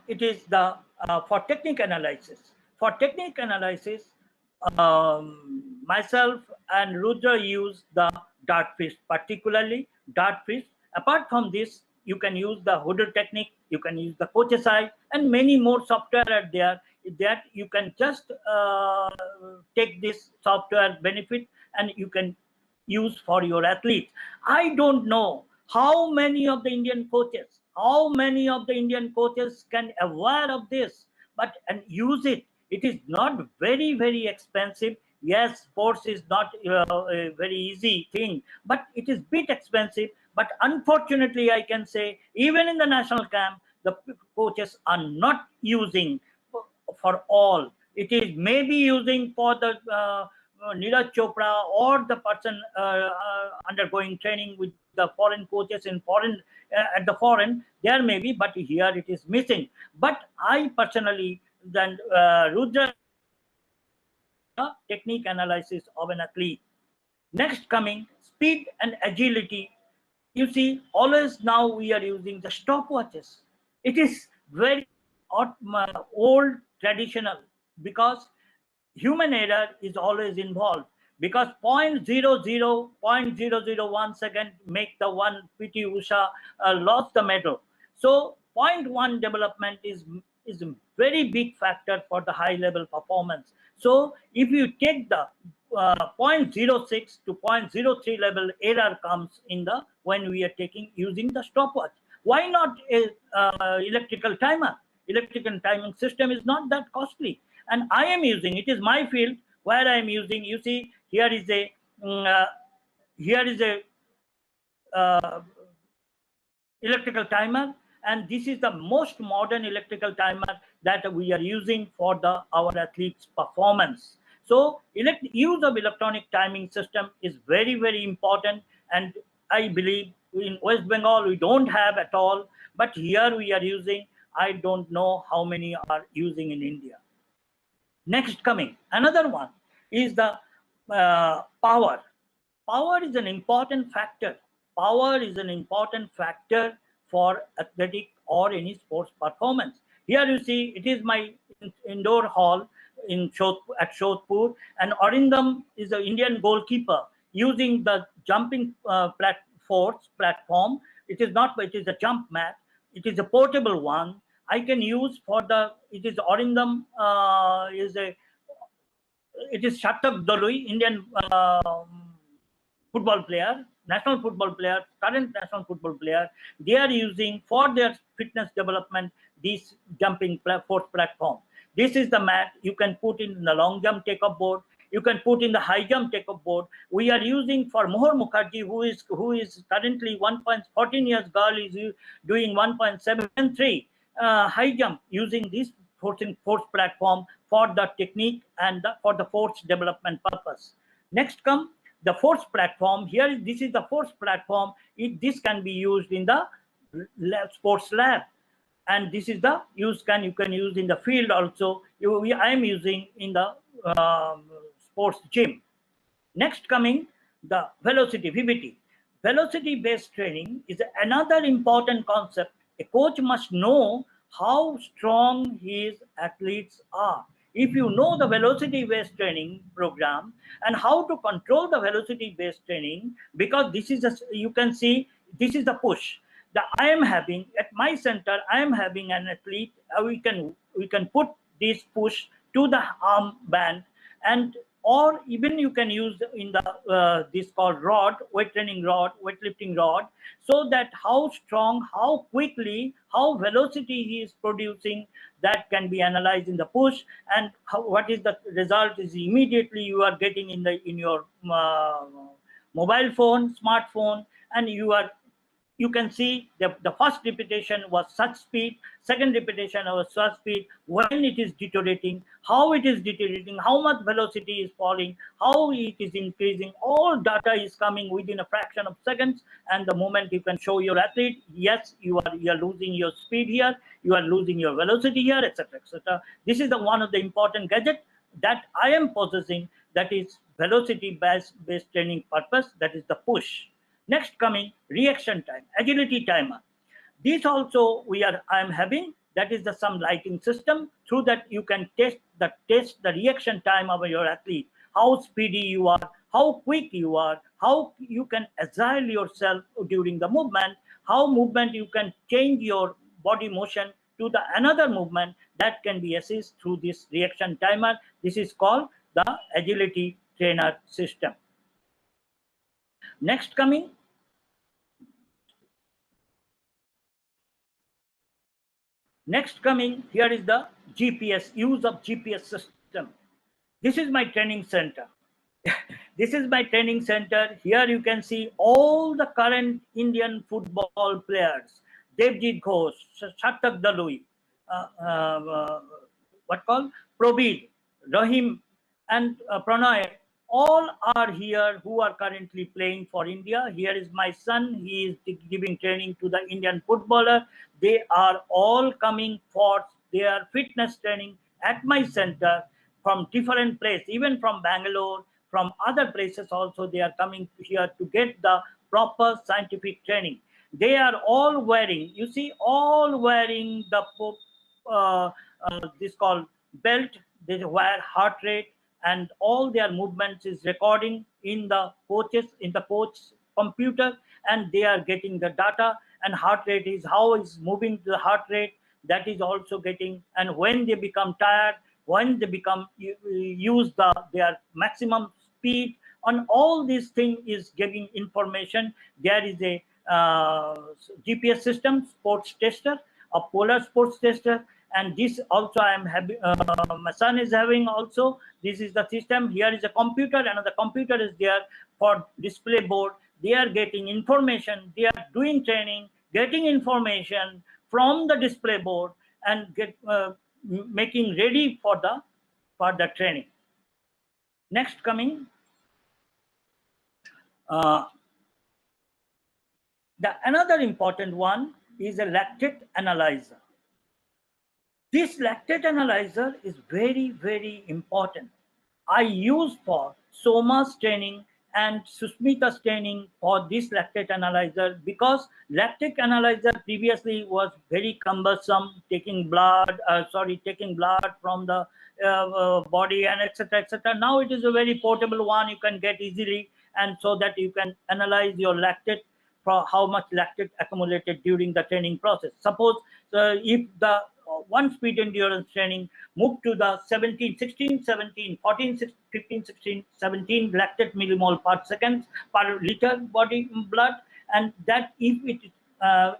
it is the for technique analysis. For technique analysis, myself and Rudra use the dartfish, particularly dartfish. Apart from this, you can use the Hodder technique, you can use the Coach's Eye, and many more software are there that you can just take this software benefit and you can use for your athletes. I don't know How many of the Indian coaches, can aware of this, but and use it? It is not very, very expensive. Yes, sports is not a very easy thing, but it is bit expensive. But unfortunately, I can say even in the national camp, the coaches are not using for all. It is maybe using for the Neeraj Chopra or the person undergoing training with the foreign coaches in foreign at the foreign. There may be, but here it is missing. But I personally, then Rudra, technique analysis of an athlete. Next coming speed and agility. You see, always now we are using the stopwatches. It is very old traditional, because human error is always involved, because 0.0001 second make the one PT Usha lost the medal. So 0.1 development is a very big factor for the high level performance. So if you take the 0.06 to 0.03 level error comes in the when we are taking using the stopwatch. Why not a electrical timer? Electrical timing system is not that costly, and I am using, it is my field where I am using. You see, here is a uh, electrical timer, and this is the most modern electrical timer that we are using for the our athletes performance. So use of electronic timing system is very, very important, and I believe in West Bengal we don't have at all, but here we are using. I don't know how many are using in India. Next coming, another one is the power. Power is an important factor. Power is an important factor for athletic or any sports performance. Here you see, it is my indoor hall in at Shodhpur, and Arindam is the Indian goalkeeper using the jumping force platform. It is not, but it is a jump mat. It is a portable one. I can use for the. It is Arindam is a. It is Shatak Dalui, Indian football player, national football player, current national football player. They are using for their fitness development this jumping force platform. This is the mat you can put in the long jump takeoff board. You can put in the high jump takeoff board. We are using for Mohar Mukherjee, who is currently 1.14 years girl, is doing 1.73 high jump using this force platform for the technique and for the force development purpose. Next come the force platform. Here, this is the force platform. This can be used in the sports lab, and this is the you can use in the field also. I am using in the sports gym. Next coming the velocity, VBT. Velocity based training is another important concept. A coach must know how strong his athletes are. If you know the velocity based training program and how to control the velocity based training, because this is you can see this is the push that I am having at my center. I am having an athlete. We can put this push to the arm band, and or even you can use in the this called rod, weightlifting rod, so that how strong, how quickly, how velocity he is producing, that can be analyzed in the push, and what is the result is immediately you are getting in your mobile phone, smartphone, and you can see the first repetition was such speed, second repetition was such speed, when it is deteriorating, how it is deteriorating, how much velocity is falling, how it is increasing. All data is coming within a fraction of seconds, and the moment you can show your athlete, yes, you are losing your speed here, you are losing your velocity here, etc., etc. This is the one of the important gadget that I am possessing, that is velocity based training purpose, that is the push. Next coming reaction time, agility timer. This also I am having, that is the some lighting system, through that you can test the reaction time of your athlete, how speedy you are, how quick you are, how you can agile yourself during the movement, how movement you can change your body motion to the another movement, that can be assessed through this reaction timer. This is called the agility trainer system. Next coming Next coming, here is the GPS, use of GPS system. This is my training center. This is my training center. Here you can see all the current Indian football players. Devjit Ghosh, Shatak Dalui, what called Probir, Rahim, and Pranay. All are here who are currently playing for India. Here is my son. He is giving training to the Indian footballer. They are all coming for their fitness training at my center from different places, even from Bangalore, from other places also. They are coming here to get the proper scientific training. They are all wearing, you see, all wearing the this called belt. They wear heart rate, and all their movements is recording in the coach computer, and they are getting the data. And heart rate is how is moving the heart rate, that is also getting. And when they become tired, when they become use their maximum speed, on all these thing is giving information. There is a GPS system, sports tester, a polar sports tester, and this also I am having, my son is having also. This is the system. Here is a computer, another computer is there for display board. They are getting information, they are doing training, getting information from the display board, and making ready for the training. Next coming, the another important one is a lactate analyzer. This lactate analyzer is very, very important. I use for Soma's training and Susmita's training for this lactate analyzer, because lactate analyzer previously was very cumbersome, taking blood from the body and etc. etc. Now it is a very portable one, you can get easily, and so that you can analyze your lactate, for how much lactate accumulated during the training process. Suppose if the one speed endurance training moved to the 17, 16, 17, 14, 15, 16, 17 lactate millimole per second per liter body blood, and that if it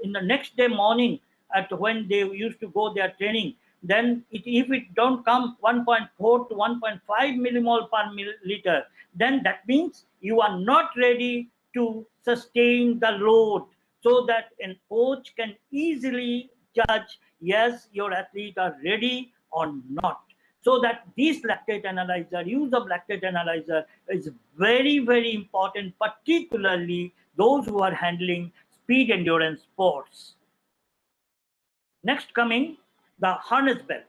in the next day morning at when they used to go their training, then if it don't come 1.4 to 1.5 millimole per liter, then that means you are not ready to sustain the load, so that a coach can easily judge, yes, your athlete are ready or not. So that this lactate analyzer, use of lactate analyzer is very, very important, particularly those who are handling speed endurance sports. Next coming, the harness belt.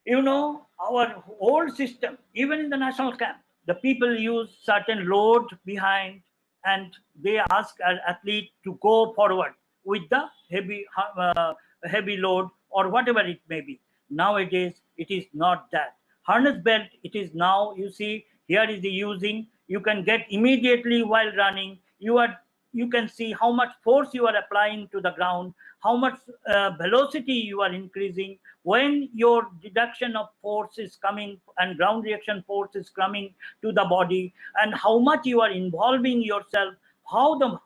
You know, our old system, even in the national camp, the people use certain load behind, and they ask an athlete to go forward with the heavy load or whatever it may be. Nowadays, it is not that. Harness belt, it is now, you see, here is the using, you can get immediately while running, you can see how much force you are applying to the ground, how much velocity you are increasing, when your deduction of force is coming and ground reaction force is coming to the body, and how much you are involving yourself, how the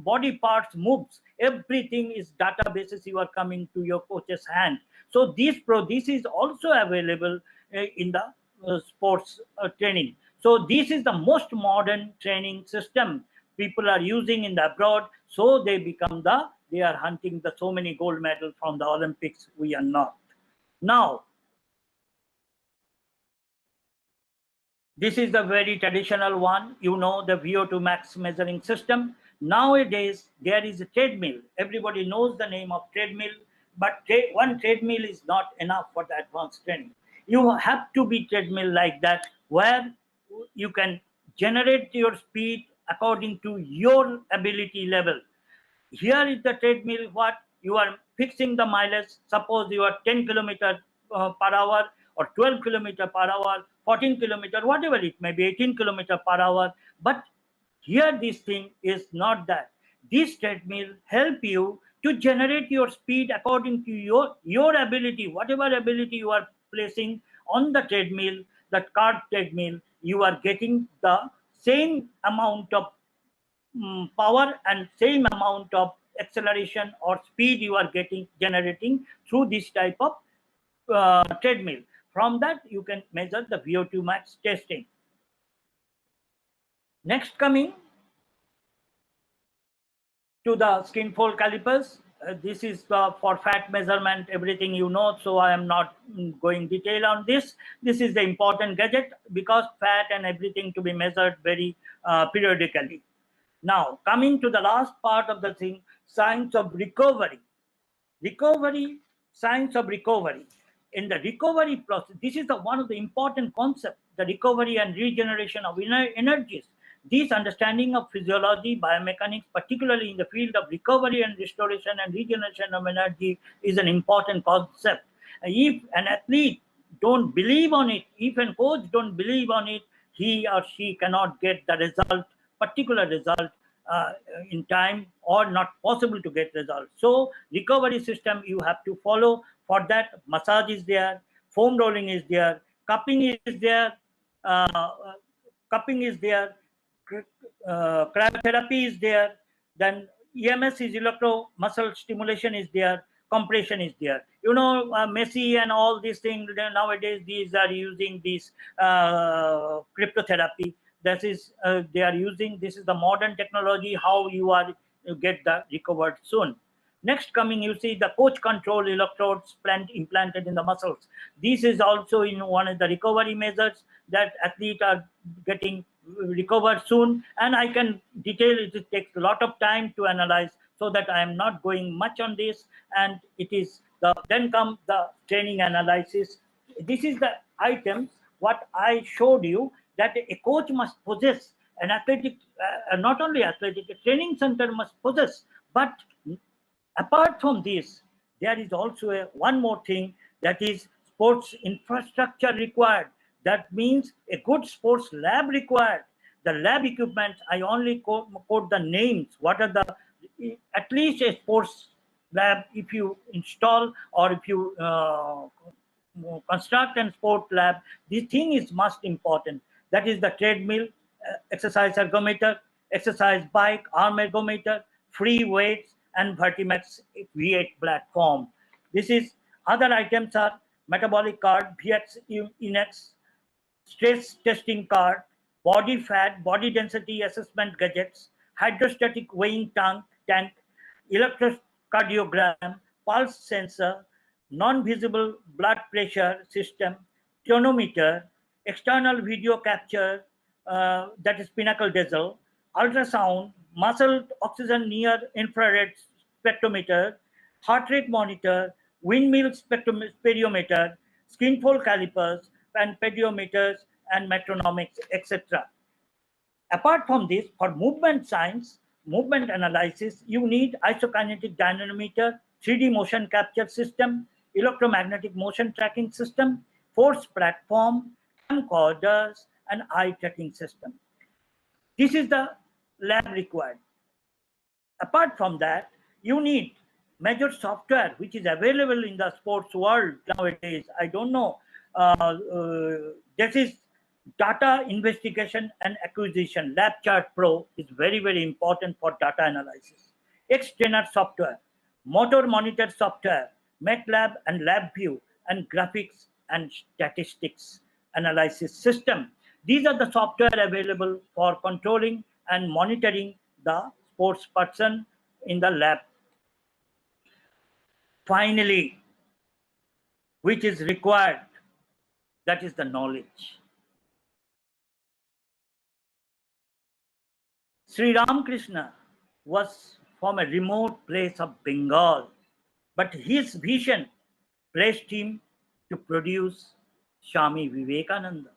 body parts moves, everything is databases you are coming to your coach's hand. So this is also available in the sports training. So this is the most modern training system people are using in the abroad, so they are hunting the so many gold medals from the Olympics. We are not. Now, this is the very traditional one, you know, the VO2 max measuring system. Nowadays, there is a treadmill. Everybody knows the name of treadmill, but one treadmill is not enough for the advanced training. You have to be treadmill like that, where you can generate your speed according to your ability level. Here is the treadmill, what you are fixing the mileage. Suppose you are 10 kilometer per hour, or 12 kilometer per hour, 14 kilometer, whatever it may be, 18 kilometer per hour. But here this thing is not that. This treadmill help you to generate your speed according to your ability, whatever ability you are placing on the treadmill, that card treadmill, you are getting the same amount of power and same amount of acceleration or speed you are generating through this type of treadmill. From that, you can measure the VO2 max testing. Next, coming to the skin fold calipers. This is for fat measurement, everything you know, so I am not going detail on this. This is the important gadget because fat and everything to be measured very periodically. Now, coming to the last part of the thing, science of recovery. Science of recovery. In the recovery process, this is one of the important concepts, the recovery and regeneration of energies. This understanding of physiology, biomechanics, particularly in the field of recovery and restoration and regeneration of energy, is an important concept. If an athlete don't believe on it, if a coach don't believe on it, he or she cannot get the result, particular result in time, or not possible to get results. So recovery system you have to follow. For that, massage is there, foam rolling is there, cupping is there, cryotherapy is there, then EMS is electro muscle stimulation is there, compression is there. You know, Messi and all these things nowadays, these are using this cryptotherapy. That is, they are using, this is the modern technology, how you get the recovered soon. Next coming, you see the coach control electrodes implanted in the muscles. This is also in one of the recovery measures that athletes are getting recovered soon. And I can detail it. It takes a lot of time to analyze, so that I am not going much on this. And it is then come the training analysis. This is the items what I showed you, that a coach must possess, an athletic, not only athletic, a training center must possess. But apart from this, there is also one more thing, that is sports infrastructure required. That means a good sports lab required. The lab equipment, I only quote the names. What are the, at least a sports lab, if you install or if you construct and sport lab, this thing is most important. That is the treadmill, exercise ergometer, exercise bike, arm ergometer, free weights, and Vertimax V8 platform. This is other items are metabolic card, VX Inex, stress testing card, body fat, body density assessment gadgets, hydrostatic weighing tank, electrocardiogram, pulse sensor, non-visible blood pressure system, tonometer, external video capture, that is Pinnacle Diesel, ultrasound, muscle oxygen near infrared spectrometer, heart rate monitor, windmill speedometer, skin fold calipers, and pediometers, and metronomics, etc. Apart from this, for movement science, movement analysis, you need isokinetic dynamometer, 3D motion capture system, electromagnetic motion tracking system, force platform, camcorders, and eye tracking system. This is the lab required. Apart from that, you need major software which is available in the sports world nowadays. I don't know. This is data investigation and acquisition. LabChart Pro is very, very important for data analysis. X-Trainer software, motor monitor software, MATLAB and LabVIEW, and graphics and statistics analysis system. These are the software available for controlling and monitoring the sports person in the lab. Finally, which is required, that is the knowledge. Sri Ramakrishna was from a remote place of Bengal, but his vision placed him to produce Swami Vivekananda.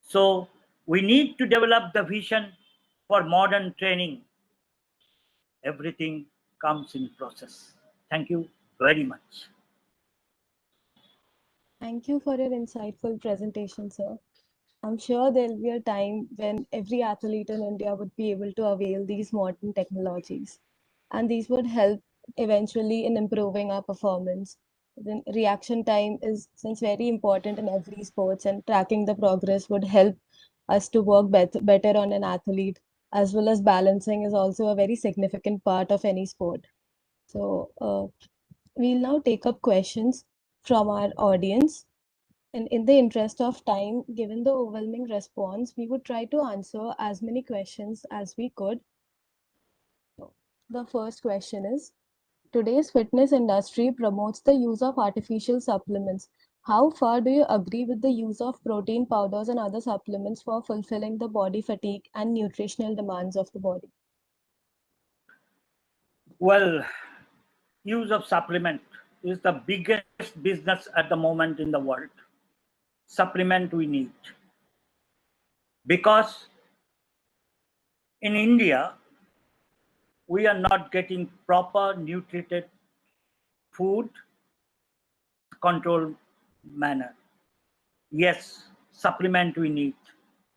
So we need to develop the vision for modern training. Everything comes in process. Thank you very much.
Thank you for your insightful presentation, sir. I'm sure there'll be a time when every athlete in India would be able to avail these modern technologies, and these would help eventually in improving our performance. Then reaction time is since very important in every sports, and tracking the progress would help us to work better on an athlete, as well as balancing is also a very significant part of any sport. So we'll now take up questions from our audience. And in the interest of time, given the overwhelming response, we would try to answer as many questions as we could. The first question is, today's fitness industry promotes the use of artificial supplements. How far do you agree with the use of protein powders and other supplements for fulfilling the body fatigue and nutritional demands of the body?
Well, use of supplement is the biggest business at the moment in the world. Supplement we need. Because in India, we are not getting proper nutrited food control manner. Yes, supplement we need.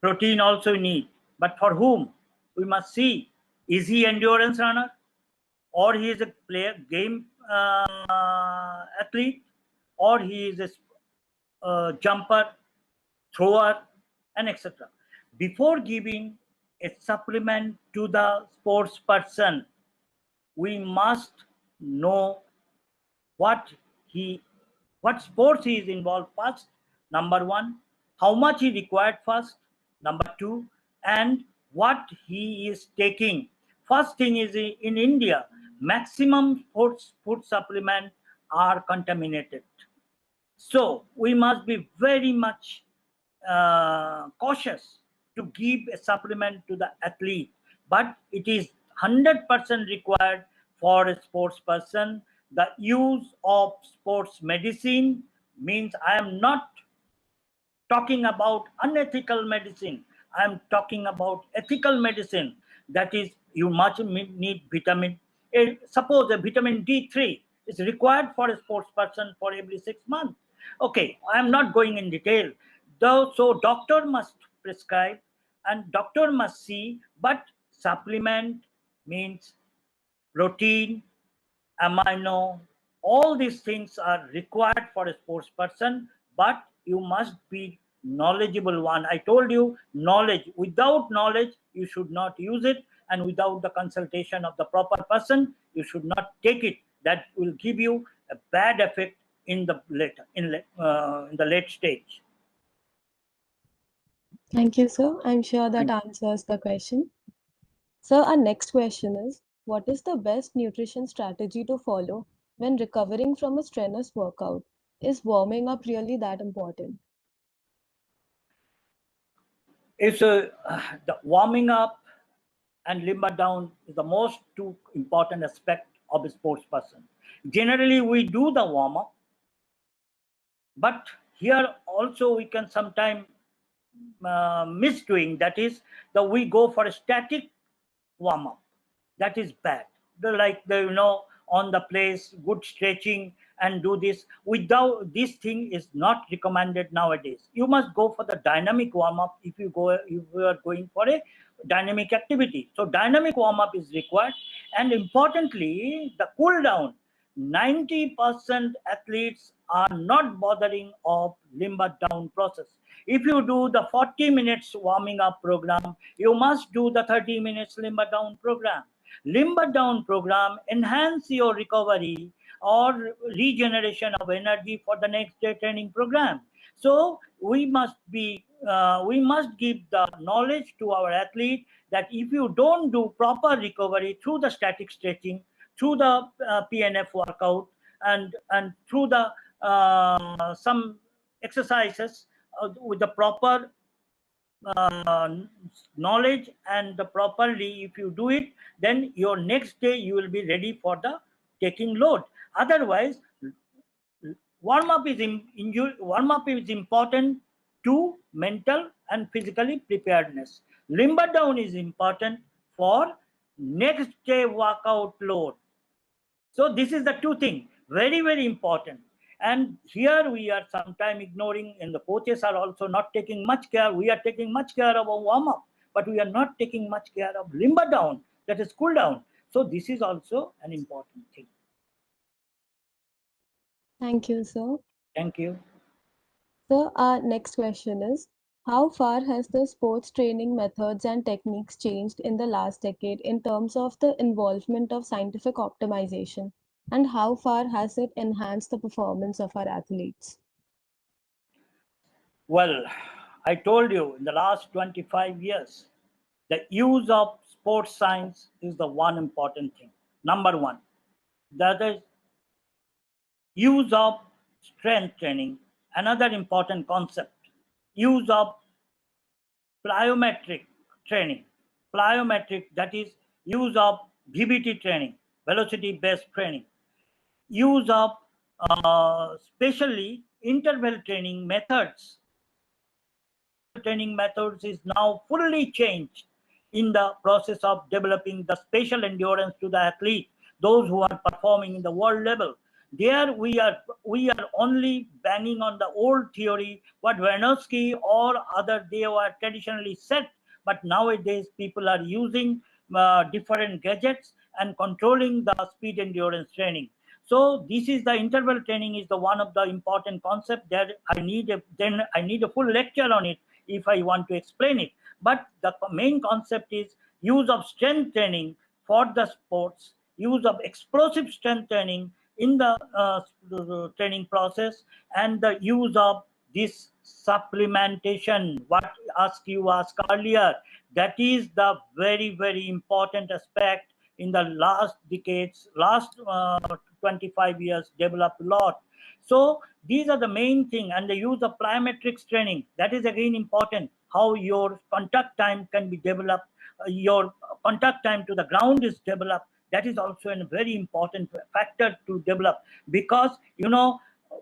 Protein also we need. But for whom? We must see. Is he endurance runner? Or he is a player, game athlete? Or he is a jumper, thrower, and etc. Before giving a supplement to the sports person, we must know what sports he is involved first, number one, how much he required first, number two, and what he is taking. First thing is, in India, maximum sports food supplement are contaminated. So we must be very much cautious to give a supplement to the athlete, but it is 100% required for a sports person. The use of sports medicine means I am not talking about unethical medicine. I am talking about ethical medicine. That is, you must need vitamin A. Suppose a vitamin D3 is required for a sports person for every 6 months. Okay, I am not going in detail. Though, so doctor must prescribe and doctor must see, but supplement means protein, amino, all these things are required for a sports person, but you must be knowledgeable one. I told you, knowledge. Without knowledge, you should not use it, and without the consultation of the proper person, you should not take it. That will give you a bad effect in the late stage.
Thank you, sir. I'm sure that answers the question. Sir, our next question is, what is the best nutrition strategy to follow when recovering from a strenuous workout? Is warming up really that important?
It's the warming up and limber down is the most two important aspect of a sports person. Generally, we do the warm up, but here also we can sometimes miss doing. That is, that we go for a static warm up. That is bad. On the place, good stretching and do this. Without this thing is not recommended nowadays. You must go for the dynamic warm up if you are going for a dynamic activity. So dynamic warm up is required, and importantly, the cool down. 90% athletes are not bothering of limber down process. If you do the 40 minutes warming up program, you must do the 30 minutes limber down program. Limber down program enhance your recovery or regeneration of energy for the next day training program. So we must give the knowledge to our athlete that if you don't do proper recovery through the static stretching, through the PNF workout, and through the some exercises with the proper knowledge and the properly, if you do it, then your next day you will be ready for the taking load. Otherwise, warm up is important to mental and physically preparedness. Limber down is important for next day workout load. So this is the two things, very, very important. And here we are sometime ignoring, and the coaches are also not taking much care. We are taking much care of a warm-up, but we are not taking much care of limber down, that is cool down. So this is also an important thing.
Thank you, sir.
Thank you.
So our next question is, how far has the sports training methods and techniques changed in the last decade in terms of the involvement of scientific optimization? and how far has it enhanced the performance of our athletes?
Well, I told you in the last 25 years, the use of sports science is the one important thing. Number one, that is use of strength training. Another important concept, use of plyometric training. Plyometric, that is use of VBT training, velocity based training. Use of specially interval training methods. Training methods is now fully changed in the process of developing the spatial endurance to the athlete, those who are performing in the world level. There we are only banging on the old theory, what Wernerski or other they were traditionally set, but nowadays people are using different gadgets and controlling the speed endurance training. So this is the interval training is the one of the important concept that I need a full lecture on it if I want to explain it. But the main concept is use of strength training for the sports, use of explosive strength training in the training process, and the use of this supplementation, what you asked earlier, that is the very, very important aspect in the last decades, last 25 years developed a lot. So these are the main thing, and the use of plyometrics training, that is again important, how your contact time can be developed, your contact time to the ground is developed. That is also a very important factor to develop, because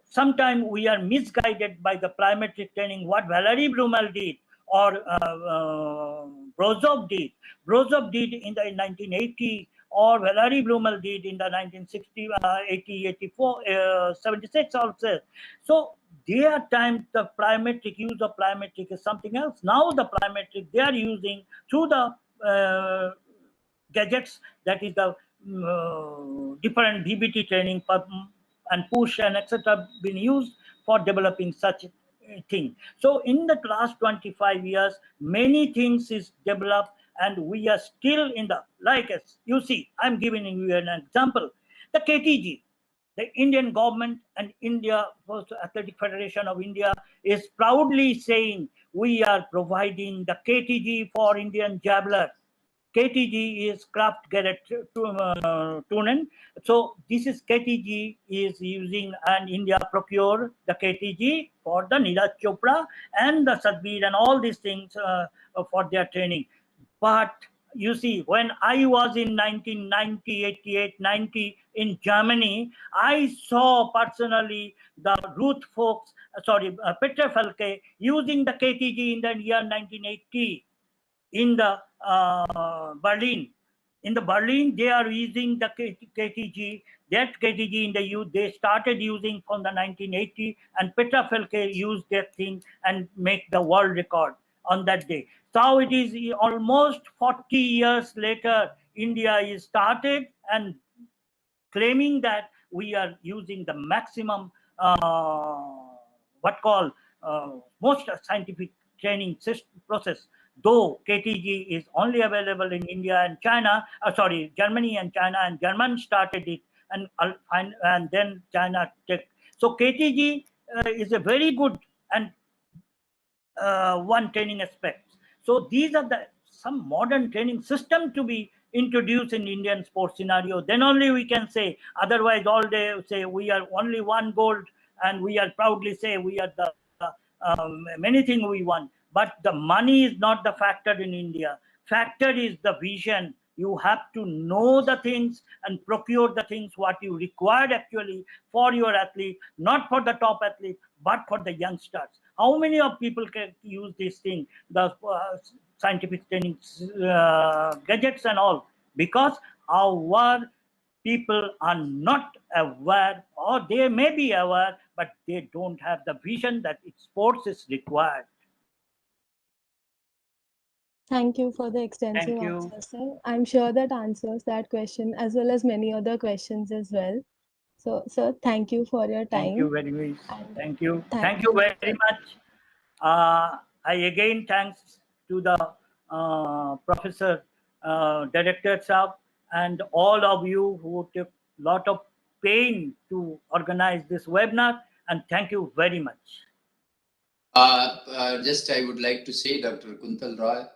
sometimes we are misguided by the plyometric training, what Valery Brumel did or Brozov did. Brozov did in the 1980, or Valery Brumel did in the 1960, 80, 84, 76 also. So their time, the plyometric use of plyometric is something else. Now the plyometric they are using through the gadgets, that is the different VBT training and push and etc. been used for developing such a thing. So in the last 25 years, many things is developed, and we are still in the, like as you see, I'm giving you an example. The KTG, the Indian government and India Athletic Federation of India is proudly saying we are providing the KTG for Indian javelin. KTG is craft garret tournament. So this is KTG is using, and India procure the KTG for the Neeraj Chopra and the Sadhbir and all these things for their training. But you see, when I was in 1990, 88, 90 in Germany, I saw personally the Ruth Fuchs, Petra Falke using the KTG in the year 1980 in the Berlin. In the Berlin, they are using the KTG. That KTG in the youth, they started using from the 1980, and Petra Felke used that thing and make the world record on that day. So it is almost 40 years later, India is started and claiming that we are using the maximum most scientific training process, though KTG is only available in India and China, Germany and China, and German started it, and then China took. So KTG is a very good and one training aspect. So these are the some modern training system to be introduced in Indian sports scenario. Then only we can say. Otherwise, all day say we are only one gold, and we are proudly say we are the many things we won. But the money is not the factor in India. Factor is the vision. You have to know the things and procure the things what you required actually for your athlete, not for the top athlete, but for the youngsters. How many of people can use this thing, the scientific training gadgets and all? Because our people are not aware, or they may be aware, but they don't have the vision that sports is required.
Thank you for the extensive
Thank you.
answer, sir. I'm sure that answers that question as well as many other questions as well. So, sir, thank you for your
Thank you
time.
very much.
And
Thank you.
thank
Thank you
you
very
for
much. I again thanks to the professor, director sir, and all of you who took lot of pain to organize this webinar, and thank you very much.
Just I would like to say, Dr. Kuntal Rai,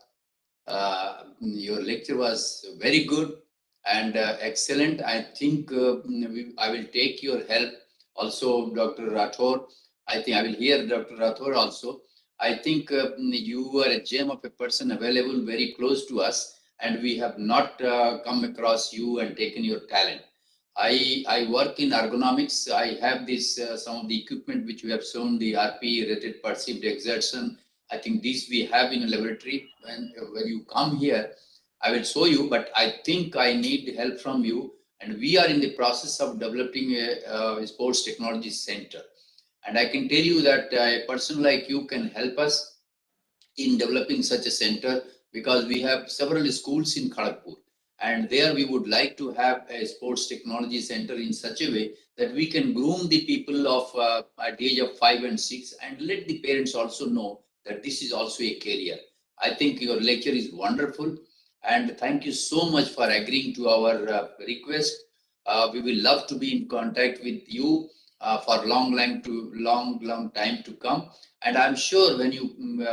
your lecture was very good and excellent. I think I will take your help. Also, Dr. Rathore, I think I will hear Dr. Rathore also. I think you are a gem of a person available very close to us, and we have not come across you and taken your talent. I work in ergonomics. I have this some of the equipment which we have shown, the RP, rated perceived exertion. I think these we have in a laboratory. When you come here, I will show you, but I think I need help from you. And we are in the process of developing a sports technology center. And I can tell you that a person like you can help us in developing such a center, because we have several schools in Kharagpur, and there we would like to have a sports technology center in such a way that we can groom the people of at the age of 5 and 6, and let the parents also know that this is also a career. I think your lecture is wonderful, and thank you so much for agreeing to our request. We will love to be in contact with you for long time to come. And I'm sure when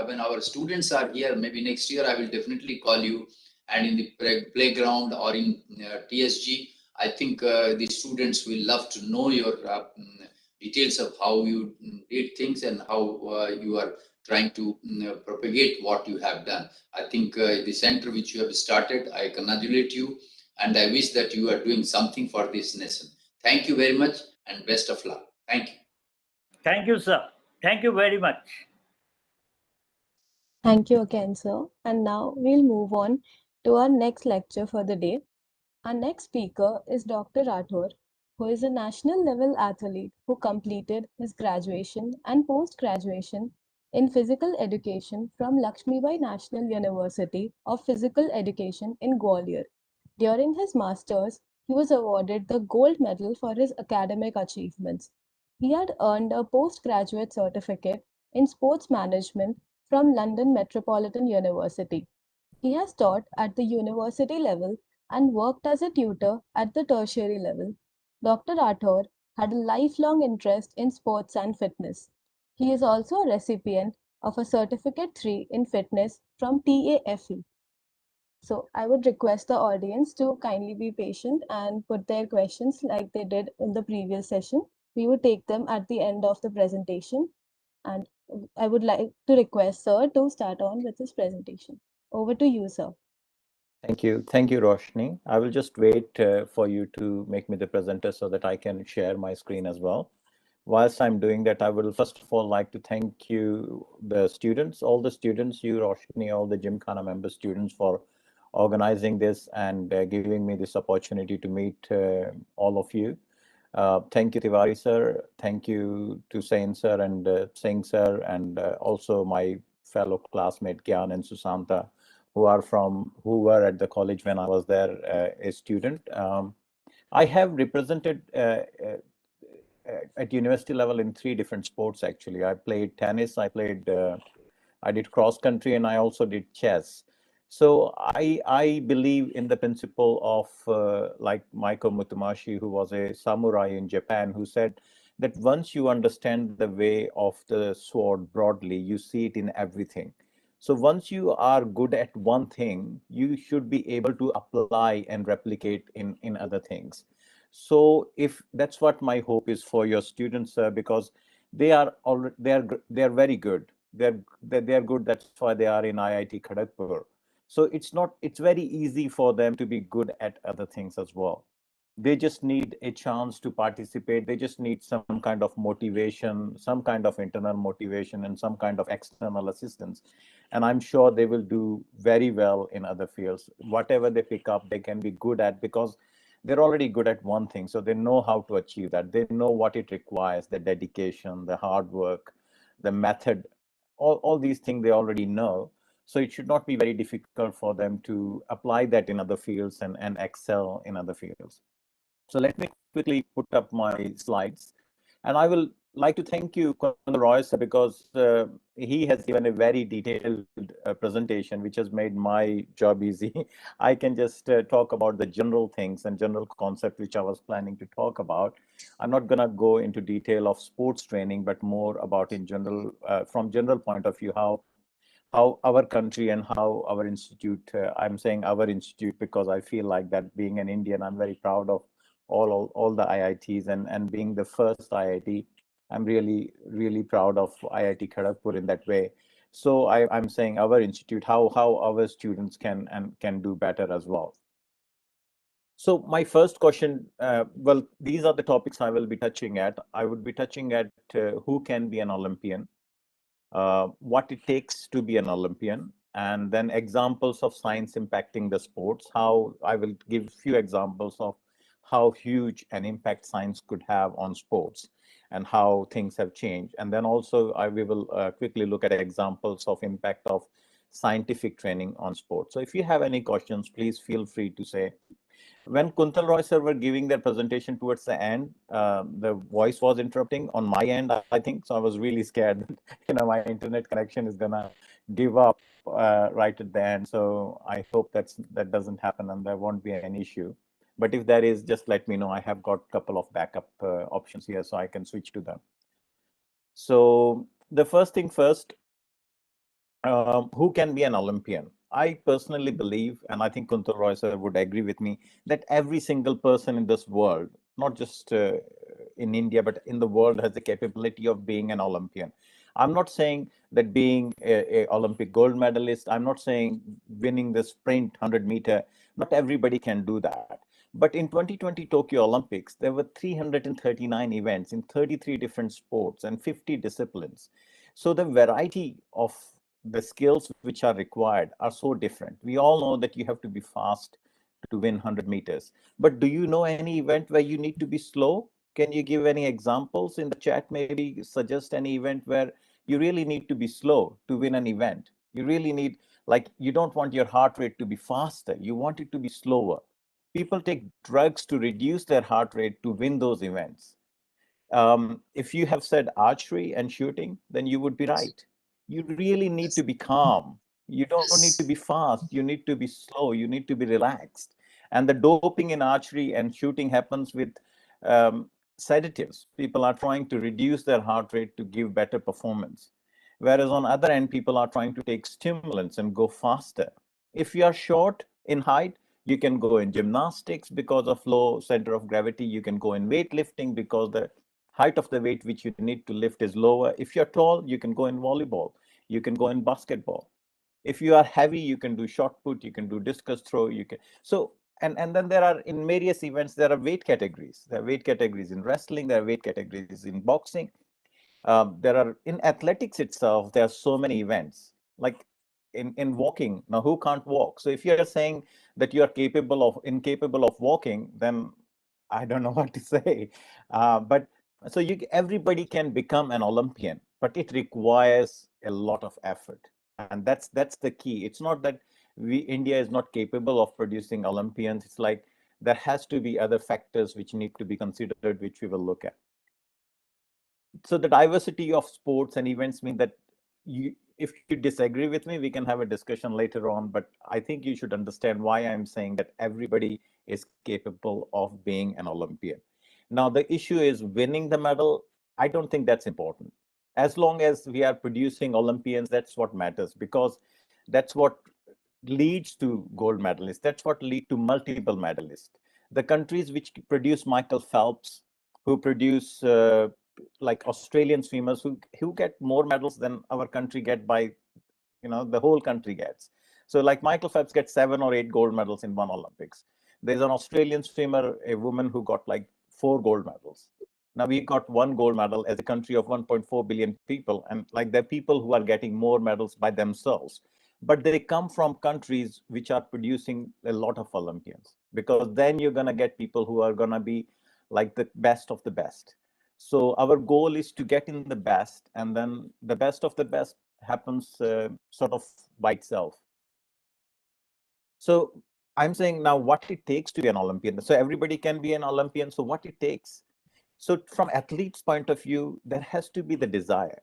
when our students are here, maybe next year, I will definitely call you. And in the playground or in TSG, I think the students will love to know your details of how you did things and how you are trying to propagate what you have done. I think the center which you have started, I congratulate you, and I wish that you are doing something for this nation. Thank you very much, and best of luck. Thank you.
Thank you, sir. Thank you very much.
Thank you again, sir. And now we'll move on to our next lecture for the day. Our next speaker is Dr. Rathore, who is a national level athlete who completed his graduation and post-graduation in physical education from Lakshmibai National University of Physical Education in Gwalior. During his masters, he was awarded the gold medal for his academic achievements. He had earned a postgraduate certificate in sports management from London Metropolitan University. He has taught at the university level and worked as a tutor at the tertiary level. Dr. Rathore had a lifelong interest in sports and fitness. He is also a recipient of a Certificate 3 in Fitness from TAFE. So I would request the audience to kindly be patient and put their questions like they did in the previous session. We would take them at the end of the presentation. And I would like to request Sir to start on with his presentation. Over to you, sir.
Thank you. Thank you, Roshni. I will just wait for you to make me the presenter so that I can share my screen as well. Whilst I'm doing that, I will first of all like to thank you, the students, all the students, you, Roshni, all the Gymkhana member students for organizing this and giving me this opportunity to meet all of you. Thank you, Tiwari sir. Thank you to Sain sir and Singh sir, and also my fellow classmate Gyan and Susanta, who were at the college when I was there a student. I have represented at university level in 3 different sports. Actually, I played tennis, I did cross country, and I also did chess. So I believe in the principle of like Michael Mutamashi, who was a samurai in Japan, who said that once you understand the way of the sword broadly, you see it in everything. So once you are good at one thing, you should be able to apply and replicate in other things. So if that's what my hope is for your students, because they are already they're very good. They're good. That's why they are in IIT Kharagpur. So it's very easy for them to be good at other things as well. They just need a chance to participate. They just need some kind of motivation, some kind of internal motivation, and some kind of external assistance. And I'm sure they will do very well in other fields. Whatever they pick up, they can be good at, because they're already good at one thing. So they know how to achieve that. They know what it requires, the dedication, the hard work, the method, all these things they already know. So it should not be very difficult for them to apply that in other fields and excel in other fields. So let me quickly put up my slides, and I will like to thank you, Kuntal Rai, sir, because he has given a very detailed presentation, which has made my job easy. I can just talk about the general things and general concept which I was planning to talk about. I'm not going to go into detail of sports training, but more about in general, from general point of view, how our country and how our institute, I'm saying our institute because I feel like that being an Indian, I'm very proud of all the IITs and being the first IIT. I'm really proud of IIT Kharagpur in that way. So I'm saying our institute, how our students can do better as well. So my first question, well, these are the topics I will be touching at. I would be touching at who can be an Olympian, what it takes to be an Olympian, and then examples of science impacting the sports. How I will give few examples of how huge an impact science could have on sports and how things have changed. And then also we will quickly look at examples of impact of scientific training on sports. So if you have any questions, please feel free to say. When Kuntal Roy sir were giving their presentation towards the end, the voice was interrupting on my end, I think. So I was really scared that, my internet connection is gonna give up right at the end. So I hope that doesn't happen and there won't be any issue. But if there is, just let me know. I have got a couple of backup options here, so I can switch to them. So the first thing first, who can be an Olympian? I personally believe, and I think Kuntal Roy sir would agree with me, that every single person in this world, not just in India, but in the world, has the capability of being an Olympian. I'm not saying that being a Olympic gold medalist, I'm not saying winning the sprint 100-meter, not everybody can do that. But in 2020 Tokyo Olympics, there were 339 events in 33 different sports and 50 disciplines. So the variety of the skills which are required are so different. We all know that you have to be fast to win 100 meters. But do you know any event where you need to be slow? Can you give any examples in the chat? Maybe suggest any event where you really need to be slow to win an event. You really need, like, you don't want your heart rate to be faster. You want it to be slower. People take drugs to reduce their heart rate to win those events. If you have said archery and shooting, then you would be right. You really need to be calm. You don't need to be fast. You need to be slow. You need to be relaxed. And the doping in archery and shooting happens with sedatives. People are trying to reduce their heart rate to give better performance. Whereas on other end, people are trying to take stimulants and go faster. If you are short in height, you can go in gymnastics because of low center of gravity. You can go in weightlifting because the height of the weight which you need to lift is lower. If you're tall, you can go in volleyball. You can go in basketball. If you are heavy, you can do shot put, you can do discus throw, you can. So, and then there are, in various events, there are weight categories. There are weight categories in wrestling, there are weight categories in boxing. There are, in athletics itself, there are so many events. Like in walking, now who can't walk? So if you're saying that you are incapable of walking, then I don't know what to say. But so everybody can become an Olympian, but it requires a lot of effort, and that's the key. It's not that India is not capable of producing Olympians. It's like there has to be other factors which need to be considered, which we will look at. So the diversity of sports and events mean that if you disagree with me, we can have a discussion later on, but I think you should understand why I'm saying that everybody is capable of being an Olympian. Now, the issue is winning the medal. I don't think that's important. As long as we are producing Olympians, that's what matters, because that's what leads to gold medalists. That's what leads to multiple medalists. The countries which produce Michael Phelps, who produce like Australian swimmers who get more medals than our country get by, the whole country gets. So like Michael Phelps gets 7 or 8 gold medals in one Olympics. There's an Australian swimmer, a woman who got like 4 gold medals. Now we got 1 gold medal as a country of 1.4 billion people. And like there are people who are getting more medals by themselves, but they come from countries which are producing a lot of Olympians, because then you're going to get people who are going to be like the best of the best. So our goal is to get in the best, and then the best of the best happens sort of by itself. So I'm saying now what it takes to be an Olympian. So everybody can be an Olympian. So what it takes So from athlete's point of view, there has to be the desire.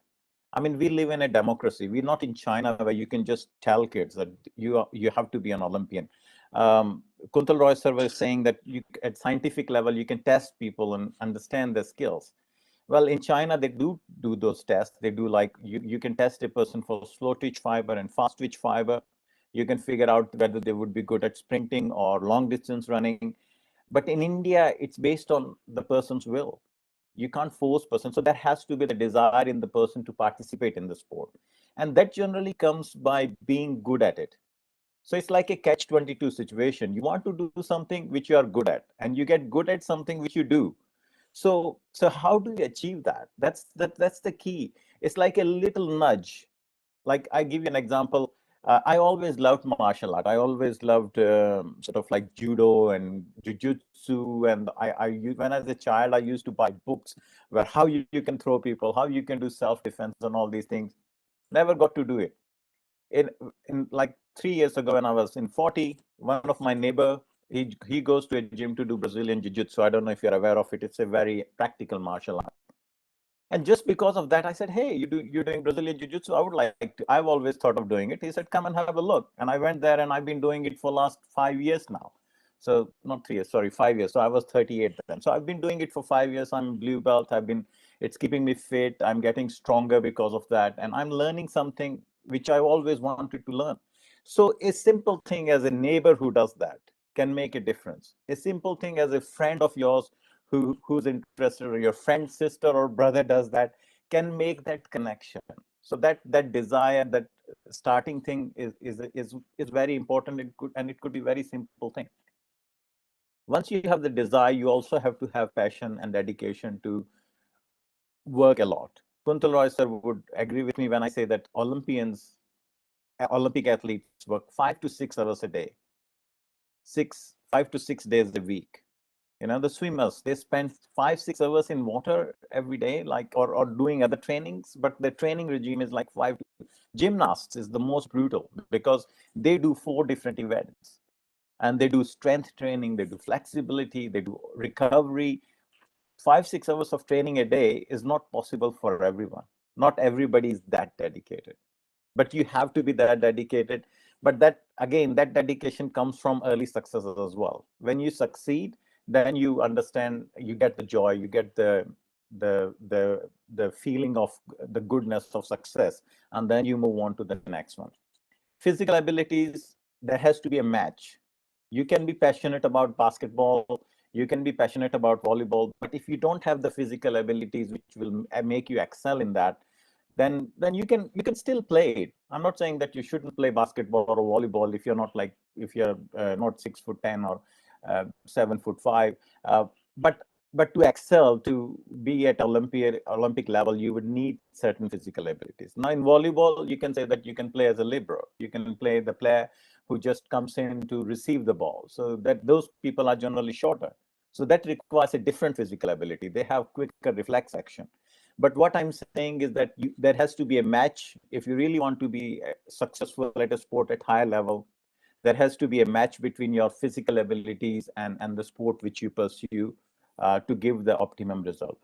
I mean, we live in a democracy. We're not in China where you can just tell kids that you have to be an Olympian. Kuntal Rai sir was saying that at scientific level, you can test people and understand their skills. Well, in China, they do those tests. They do, like, you can test a person for slow twitch fiber and fast twitch fiber. You can figure out whether they would be good at sprinting or long distance running. But in India, it's based on the person's will. You can't force person. So there has to be the desire in the person to participate in the sport. And that generally comes by being good at it. So it's like a catch-22 situation. You want to do something which you are good at, and you get good at something which you do. So how do you achieve that? That's the key. It's like a little nudge. Like, I give you an example. I always loved martial art. I always loved sort of like judo and jujutsu. And when I was a child, I used to buy books where how you can throw people, how you can do self-defense and all these things. Never got to do it. In like 3 years ago, when I was in 40, one of my neighbor, he goes to a gym to do Brazilian jiu-jitsu. I don't know if you're aware of it. It's a very practical martial art. And just because of that, I said, hey, you're doing Brazilian Jiu-Jitsu. I would like to. I've always thought of doing it. He said, come and have a look. And I went there, and I've been doing it for last 5 years now. So not 3 years, sorry, 5 years. So I was 38 then. So I've been doing it for 5 years. I'm blue belt. It's keeping me fit. I'm getting stronger because of that. And I'm learning something which I always wanted to learn. So a simple thing as a neighbor who does that can make a difference. A simple thing as a friend of yours who's interested, or your friend, sister, or brother does that, can make that connection. So that desire, that starting thing is very important. It could be very simple thing. Once you have the desire, you also have to have passion and dedication to work a lot. Kuntal Roy sir would agree with me when I say that Olympic athletes work 5 to 6 hours a day, 5 to 6 days a week. The swimmers, they spend 5-6 hours in water every day, like, or doing other trainings, but the training regime is like 5. Gymnasts is the most brutal because they do 4 different events, and they do strength training, they do flexibility, they do recovery. 5-6 hours of training a day is not possible for everyone. Not everybody is that dedicated, but you have to be that dedicated. But that, again, that dedication comes from early successes as well. When you succeed, then you understand, you get the joy, you get the feeling of the goodness of success, and then you move on to the next one. Physical abilities, there has to be a match. You can be passionate about basketball, you can be passionate about volleyball, but if you don't have the physical abilities which will make you excel in that, then you can still play it. I'm not saying that you shouldn't play basketball or volleyball if you're not not 6'10" or 7'5". But to excel, to be at Olympic level, you would need certain physical abilities. Now in volleyball, you can say that you can play as a libero. You can play the player who just comes in to receive the ball. So that those people are generally shorter. So that requires a different physical ability. They have quicker reflex action. But what I'm saying is that there has to be a match. If you really want to be successful at a sport at higher level, there has to be a match between your physical abilities and the sport which you pursue to give the optimum result.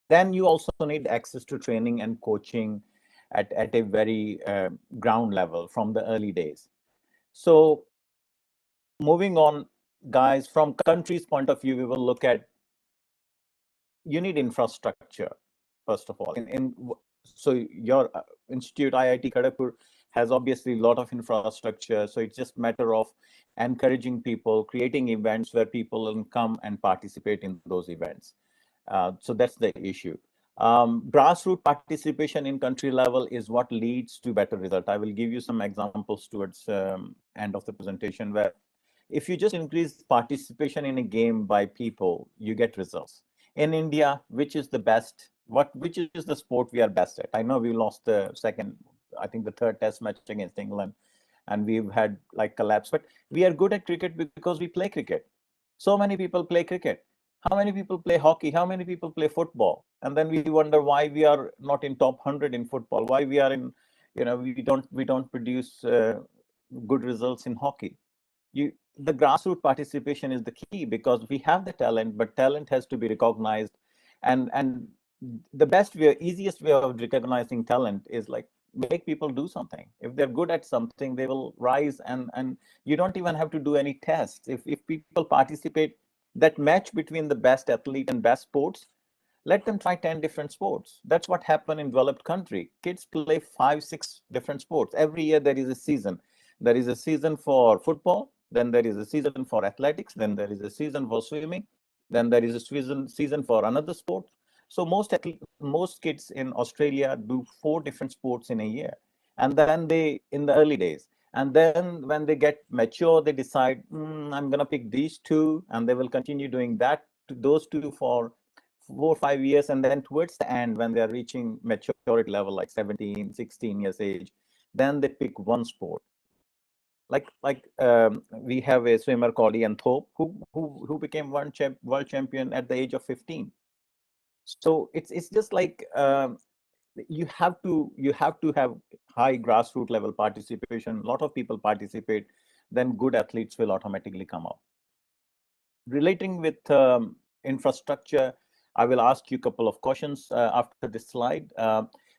Then you also need access to training and coaching at a very ground level from the early days. So moving on, guys, from country's point of view, we will look at, you need infrastructure, first of all. So your institute, IIT Kharagpur, has obviously a lot of infrastructure. So it's just a matter of encouraging people, creating events where people can come and participate in those events. So that's the issue. Grassroots participation in country level is what leads to better result. I will give you some examples towards end of the presentation, where if you just increase participation in a game by people, you get results. In India, which is the best? Which is the sport we are best at? I know we lost the the third test match against England, and we've had like collapse, but we are good at cricket because we play cricket. So many people play cricket. How many people play hockey? How many people play football? And then we wonder why we are not in top 100 in football. Why we are in, we don't produce good results in hockey. the grassroots participation is the key, because we have the talent, but talent has to be recognized. And the best way, easiest way of recognizing talent is like make people do something. If they're good at something, they will rise, and you don't even have to do any tests. If people participate, that match between the best athlete and best sports, let them try 10 different sports. That's what happened in developed country. Kids play 5 6 different sports every year. There is a season. There is a season for football, then there is a season for athletics, then there is a season for swimming, then there is a season for another sport. So most kids in Australia do 4 different sports in a year. And then they, in the early days, and then when they get mature, they decide, I'm going to pick these two, and they will continue doing those two for 4 or 5 years. And then towards the end, when they are reaching maturity level, like 17, 16 years age, then they pick one sport. We have a swimmer called Ian Thorpe, who became world champion at the age of 15. So it's just like you have to have high grassroots level participation. A lot of people participate, then good athletes will automatically come up. Relating with infrastructure, I will ask you a couple of questions after this slide.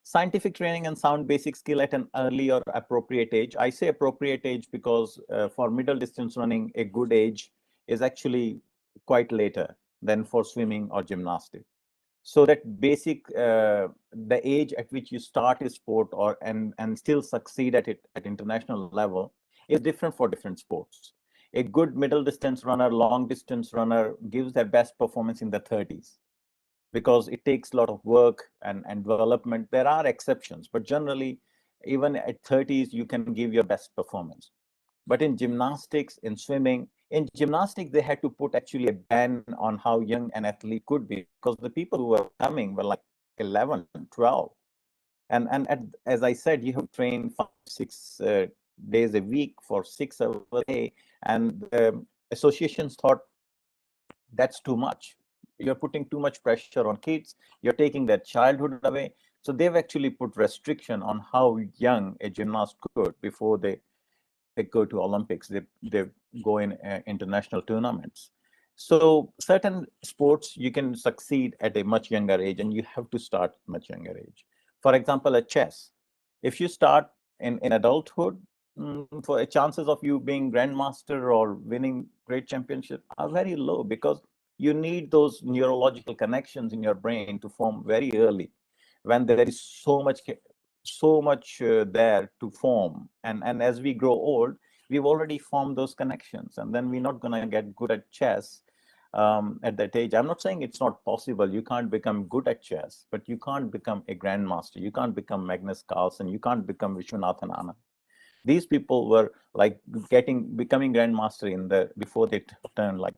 Scientific training and sound basic skill at an early or appropriate age. I say appropriate age because for middle distance running, a good age is actually quite later than for swimming or gymnastics. So that basic, the age at which you start a sport and still succeed at it at international level is different for different sports. A good middle distance runner, long distance runner gives their best performance in the 30s, because it takes a lot of work and development. There are exceptions, but generally, even at 30s, you can give your best performance. But in gymnastics, in swimming, in gymnastics, they had to put actually a ban on how young an athlete could be, because the people who were coming were like 11, 12. As I said, you have to train 5, 6 days a week for 6 hours a day. And associations thought that's too much. You're putting too much pressure on kids. You're taking their childhood away. So they've actually put restriction on how young a gymnast could before they go to Olympics. They go in international tournaments. So certain sports you can succeed at a much younger age, and you have to start much younger age. For example, at chess, if you start in adulthood, for chances of you being grandmaster or winning great championship are very low, because you need those neurological connections in your brain to form very early, when there is so much there to form. And as we grow old, we've already formed those connections, and then we're not going to get good at chess at that age. I'm not saying it's not possible. You can't become good at chess, but you can't become a grandmaster. You can't become Magnus Carlsen. You can't become Vishwanathan Anand. These people were like becoming grandmaster before they turn like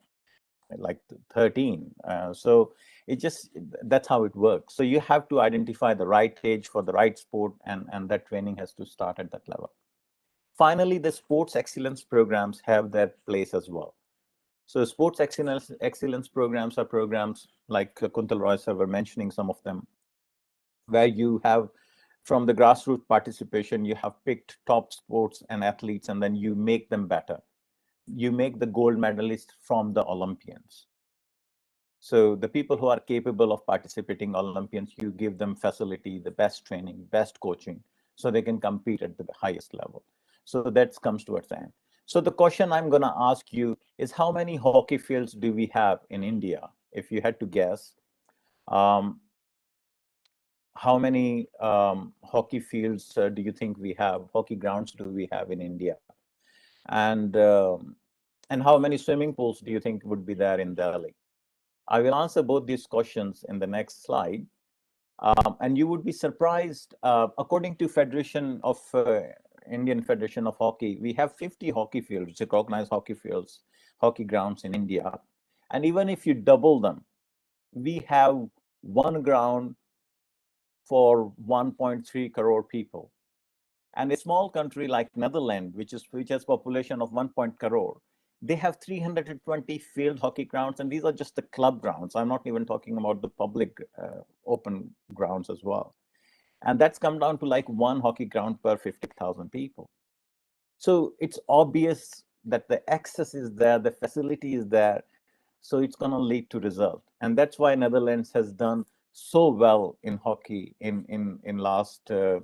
13. So that's how it works. So you have to identify the right age for the right sport, and that training has to start at that level. Finally, the sports excellence programs have their place as well. So sports excellence programs are programs like Kuntal Rai sir were mentioning some of them, where you have, from the grassroots participation, you have picked top sports and athletes, and then you make them better. You make the gold medalists from the Olympians. So the people who are capable of participating Olympians, you give them facility, the best training, best coaching, so they can compete at the highest level. So that comes towards the end. So the question I'm going to ask you is, how many hockey fields do we have in India? If you had to guess, how many hockey fields do you think we have? Hockey grounds do we have in India? And how many swimming pools do you think would be there in Delhi? I will answer both these questions in the next slide. And you would be surprised, according to Indian Federation of Hockey, we have 50 hockey fields, recognized hockey fields, hockey grounds in India. And even if you double them, we have one ground for 1.3 crore people. And a small country like Netherlands, which has population of 1 crore, they have 320 field hockey grounds, and these are just the club grounds. I'm not even talking about the public open grounds as well. And that's come down to like one hockey ground per 50,000 people. So it's obvious that the access is there, the facility is there, so it's going to lead to result. And that's why Netherlands has done so well in hockey in last 30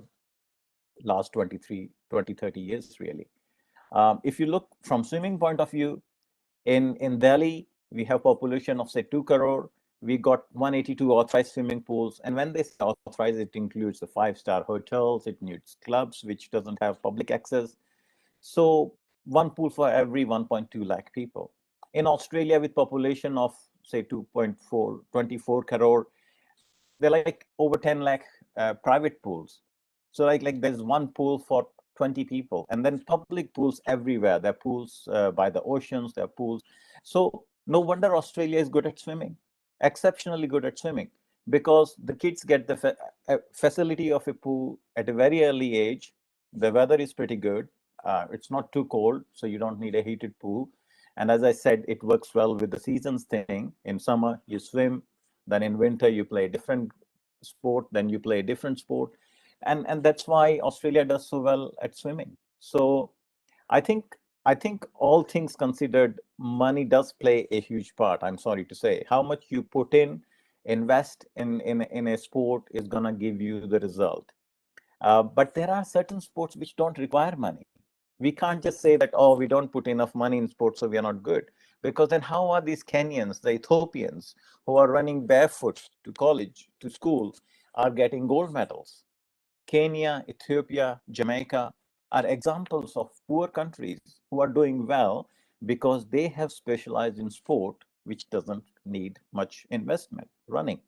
years, really. If you look from swimming point of view, in Delhi, we have population of say 2 crore. We got 182 authorized swimming pools. And when they say authorized, it includes the 5-star hotels, it includes clubs, which doesn't have public access. So one pool for every 1.2 lakh people. In Australia, with population of say 24 crore, they're like over 10 lakh private pools. So like there's one pool for 20 people, and then public pools everywhere. There are pools by the oceans, there are pools. So no wonder Australia is good at swimming, exceptionally good at swimming, because the kids get the facility of a pool at a very early age. The weather is pretty good. It's not too cold, so you don't need a heated pool. And as I said, it works well with the seasons thing. In summer, you swim, then in winter, you play a different sport, then you play a different sport. And that's why Australia does so well at swimming. So I think all things considered, money does play a huge part. I'm sorry to say, how much you put in, invest in a sport is gonna give you the result. But there are certain sports which don't require money. We can't just say that, oh, we don't put enough money in sports, so we are not good. Because then how are these Kenyans, the Ethiopians, who are running barefoot to college, to school, are getting gold medals? Kenya, Ethiopia, Jamaica are examples of poor countries who are doing well because they have specialized in sport, which doesn't need much investment. Running,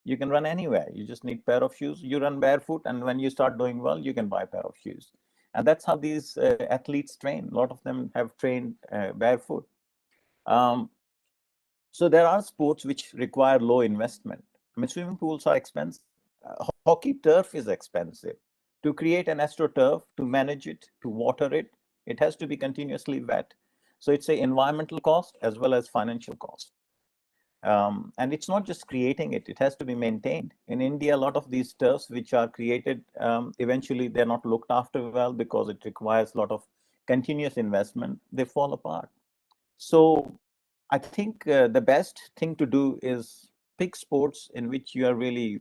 you can run anywhere. You just need a pair of shoes. You run barefoot, and when you start doing well, you can buy a pair of shoes. And that's how these athletes train. A lot of them have trained barefoot. Um, so there are sports which require low investment. I mean, swimming pools are expensive. Hockey turf is expensive. To create an astroturf, to manage it, to water it, it has to be continuously wet. So it's an environmental cost as well as financial cost. And it's not just creating it, it has to be maintained. In India, a lot of these turfs which are created, eventually they're not looked after well because it requires a lot of continuous investment. They fall apart. So I think the best thing to do is pick sports in which you are really,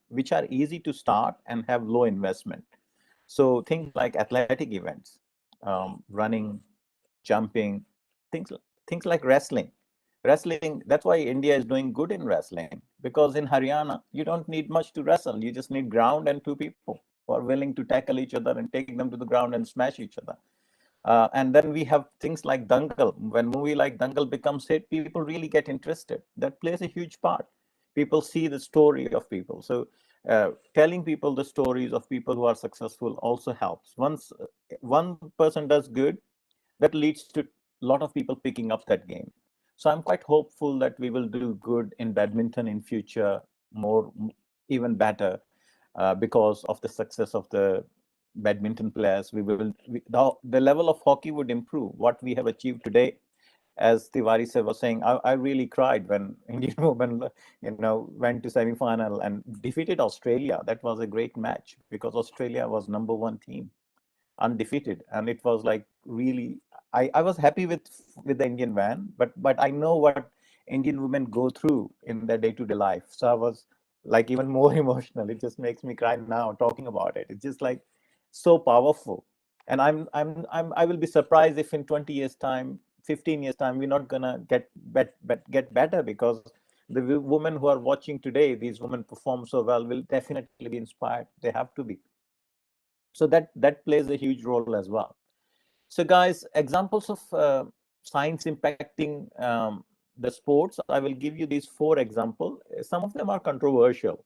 which are easy to start and have low investment. So things like athletic events, running, jumping, things things like wrestling. Wrestling, that's why India is doing good in wrestling, because in Haryana, you don't need much to wrestle. You just need ground and two people who are willing to tackle each other and take them to the ground and smash each other. And then we have things like Dangal. When movie like Dangal becomes hit, people really get interested. That plays a huge part. People see the story of people. So telling people the stories of people who are successful also helps. Once one person does good, that leads to a lot of people picking up that game. So I'm quite hopeful that we will do good in badminton in future, more, even better, because of the success of the badminton players. The level of hockey would improve. What we have achieved today, as Tiwari sir was saying, I really cried when Indian women, went to semi-final and defeated Australia. That was a great match because Australia was #1 team, undefeated, and it was like really. I was happy with the Indian man, but I know what Indian women go through in their day-to-day life. So I was like even more emotional. It just makes me cry now talking about it. It's just like so powerful. And I will be surprised if in 20 years time, 15 years time, we're not gonna get better, because the women who are watching today, these women perform so well, will definitely be inspired. They have to be. So that plays a huge role as well. So guys, examples of science impacting the sports, I will give you these 4 examples. Some of them are controversial,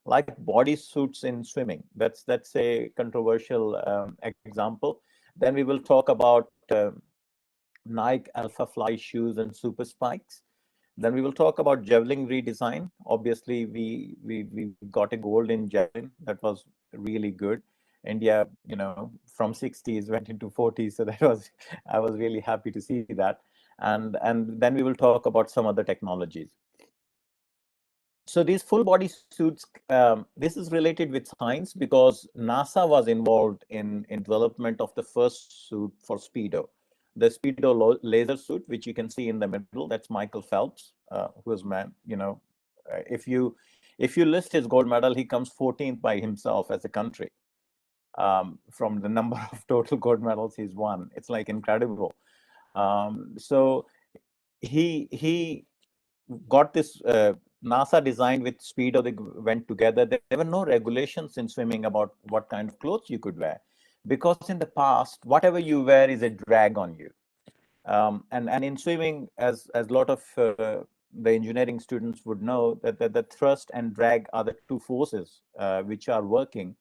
like body suits in swimming. That's a controversial example. Then we will talk about Nike Alpha Fly shoes and super spikes. Then we will talk about javelin redesign. Obviously, we got a gold in javelin. That was really good. India, from 60s went into 40s, so that was I was really happy to see that. And then we will talk about some other technologies. So these full body suits, this is related with science because NASA was involved in development of the first suit for Speedo. the Speedo laser suit, which you can see in the middle. That's Michael Phelps, who's man. If you list his gold medal, he comes 14th by himself as a country, from the number of total gold medals he's won. It's like incredible. So he got this NASA designed with Speedo. They went together. There were no regulations in swimming about what kind of clothes you could wear, because in the past, whatever you wear is a drag on you. And in swimming, as a lot of the engineering students would know, that the thrust and drag are the two forces which are working.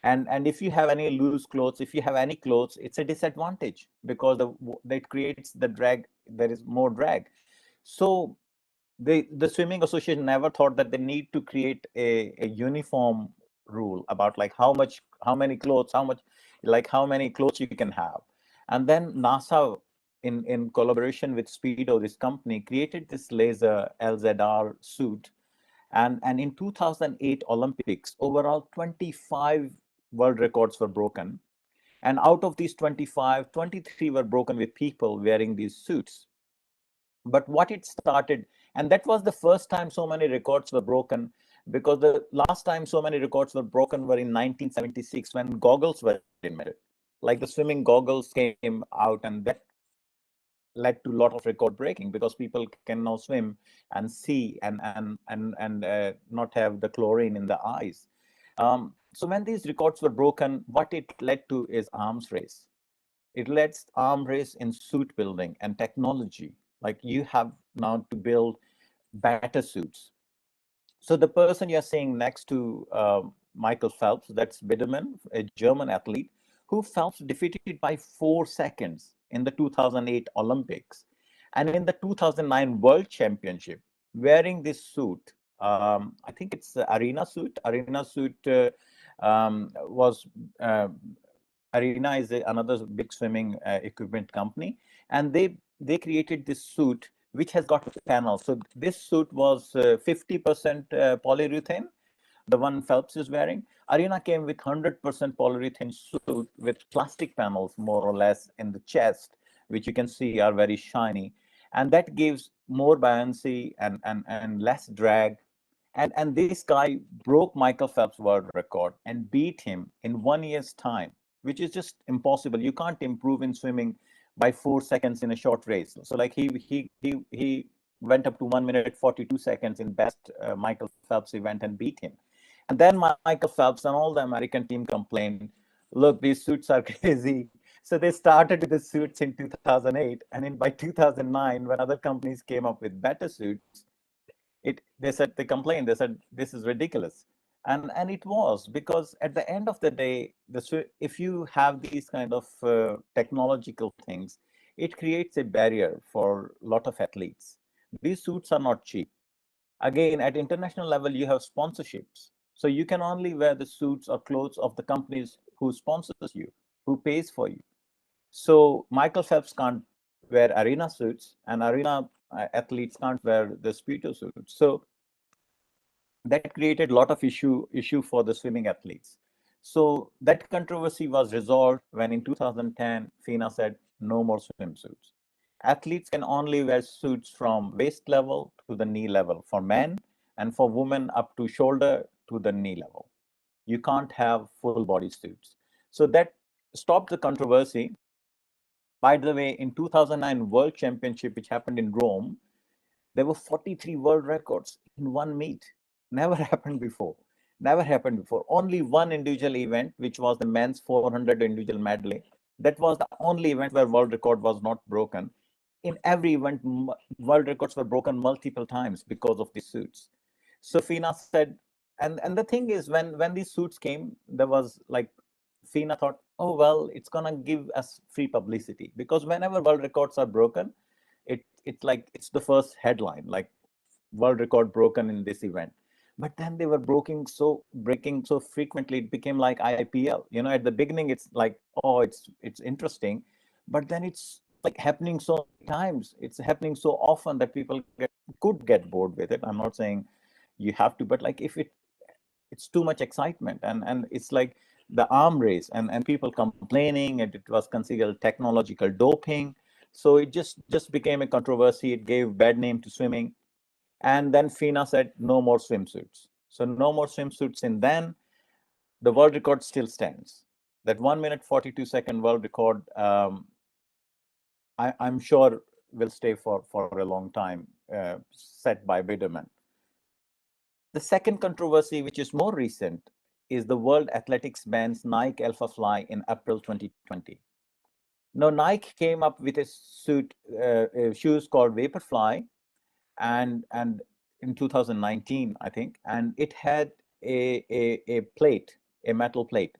And if you have any loose clothes, if you have any clothes, it's a disadvantage, because that creates the drag. There is more drag. So the swimming association never thought that they need to create a uniform rule about like how many clothes you can have. And then NASA, in collaboration with Speedo, this company, created this laser LZR suit. And in 2008 Olympics, overall 25 world records were broken. And out of these 25, 23 were broken with people wearing these suits. But what it started, and that was the first time so many records were broken, because the last time so many records were broken were in 1976, when goggles were invented. Like the swimming goggles came out, and that led to a lot of record breaking, because people can now swim and see and not have the chlorine in the eyes. So when these records were broken, what it led to is arms race. It lets arm race in suit building and technology. Like, you have now to build better suits. So the person you're seeing next to Michael Phelps, that's Biderman, a German athlete, who Phelps defeated by 4 seconds in the 2008 Olympics. And in the 2009 World Championship, wearing this suit, I think it's the Arena suit. Arena suit was Arena is another big swimming equipment company, and they created this suit which has got panels. So this suit was 50% polyurethane, the one Phelps is wearing. Arena came with 100% polyurethane suit with plastic panels, more or less, in the chest, which you can see are very shiny, and that gives more buoyancy and less drag. And this guy broke Michael Phelps' world record and beat him in 1 year's time, which is just impossible. You can't improve in swimming by 4 seconds in a short race. So like he went up to 1 minute 42 seconds in best Michael Phelps event and beat him. And then Michael Phelps and all the American team complained, look, these suits are crazy. So they started with the suits in 2008, and by 2009, when other companies came up with better suits, they complained, they said this is ridiculous. And it was, because at the end of the day, if you have these kind of technological things, it creates a barrier for a lot of athletes. These suits are not cheap. Again, at international level, you have sponsorships, so you can only wear the suits or clothes of the companies who sponsors you, who pays for you. So Michael Phelps can't wear arena suits, and arena athletes can't wear the Speedo suits. So that created a lot of issue for the swimming athletes. So that controversy was resolved when in 2010 FINA said no more swimsuits. Athletes can only wear suits from waist level to the knee level for men, and for women up to shoulder to the knee level. You can't have full body suits. So that stopped the controversy. By the way, in 2009 World Championship, which happened in Rome, there were 43 world records in one meet. Never happened before. Never happened before. Only one individual event, which was the men's 400 individual medley. That was the only event where world record was not broken. In every event, world records were broken multiple times because of these suits. So FINA said, and the thing is, when these suits came, there was like, FINA thought, oh well, it's gonna give us free publicity, because whenever world records are broken, it's like it's the first headline, like world record broken in this event. But then they were breaking so frequently, it became like IPL. At the beginning, it's like, oh, it's interesting, but then it's like happening so many times. It's happening so often that people could get bored with it. I'm not saying you have to, but like if it's too much excitement, and it's like the arm race and people complaining, and it was considered technological doping. So it just became a controversy. It gave bad name to swimming. And then FINA said no more swimsuits. So no more swimsuits. And then the world record still stands. That 1 minute 42-second world record, I'm sure will stay for a long time, set by Biderman. The second controversy, which is more recent, is the World Athletics bans Nike Alpha Fly in April 2020. Now, Nike came up with a shoes called Vaporfly, and in 2019, I think, and it had a plate, a metal plate.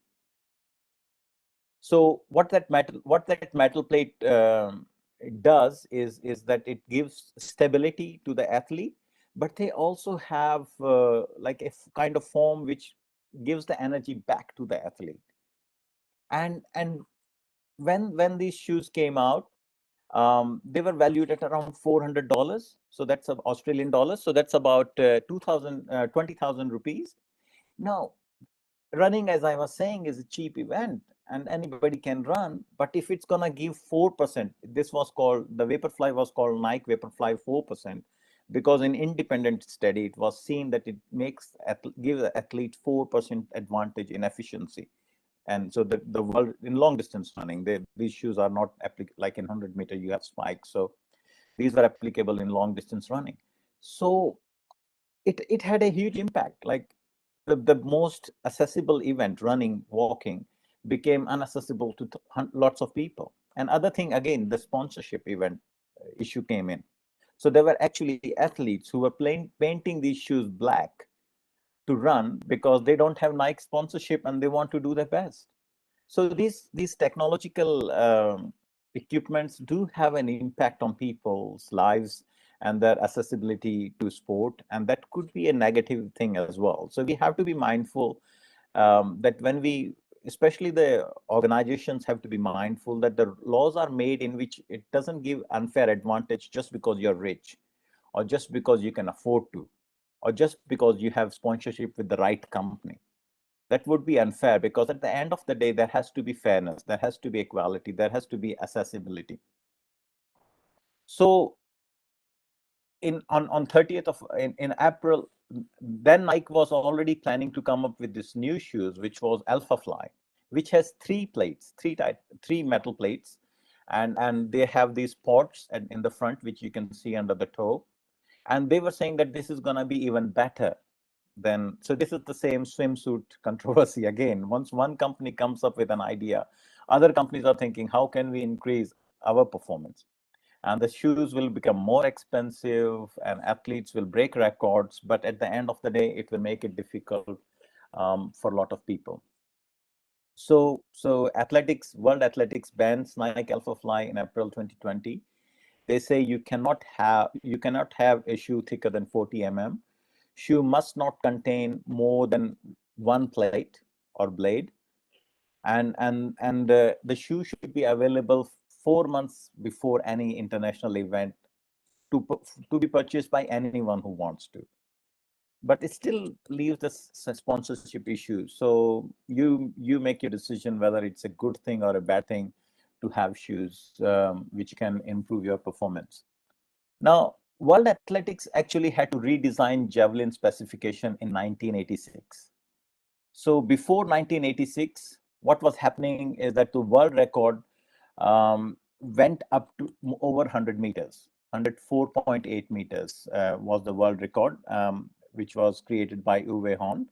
So what that metal plate does is that it gives stability to the athlete, but they also have like a kind of foam which gives the energy back to the athlete. And when these shoes came out, they were valued at around $400. So that's Australian dollars. So that's about 20,000 rupees. Now, running, as I was saying, is a cheap event and anybody can run. But if it's going to give 4%, this was called, the Vaporfly was called Nike Vaporfly 4%, because in independent study, it was seen that it gives the athlete 4% advantage in efficiency. And so the world in long distance running, these shoes are not applicable, like in 100-meter, you have spikes. So these were applicable in long distance running. So it had a huge impact. Like the most accessible event, running, walking, became inaccessible to lots of people. And other thing, again, the sponsorship event issue came in. So there were actually athletes who were painting these shoes black to run because they don't have Nike sponsorship and they want to do their best. So these technological equipments do have an impact on people's lives and their accessibility to sport, and that could be a negative thing as well. So we have to be mindful that when especially the organizations have to be mindful that the laws are made in which it doesn't give unfair advantage just because you're rich, or just because you can afford to, or just because you have sponsorship with the right company. That would be unfair, because at the end of the day, there has to be fairness, there has to be equality, there has to be accessibility. So on 30th of in April, then Nike was already planning to come up with this new shoes, which was Alpha Fly, which has three metal plates, and they have these pods in the front, which you can see under the toe. And they were saying that this is going to be even better than, so this is the same swimsuit controversy again. Once one company comes up with an idea, other companies are thinking, how can we increase our performance? And the shoes will become more expensive and athletes will break records, but at the end of the day, it will make it difficult for a lot of people. So World Athletics bans Nike Alpha Fly in April 2020. They say you cannot have a shoe thicker than 40 mm. Shoe must not contain more than one plate or blade, and the shoe should be available 4 months before any international event to be purchased by anyone who wants to. But it still leaves the sponsorship issue. So you make your decision whether it's a good thing or a bad thing to have shoes which can improve your performance. Now, World Athletics actually had to redesign javelin specification in 1986. So before 1986, what was happening is that the world record went up to over 100 meters. 104.8 meters was the world record, which was created by Uwe Hahn.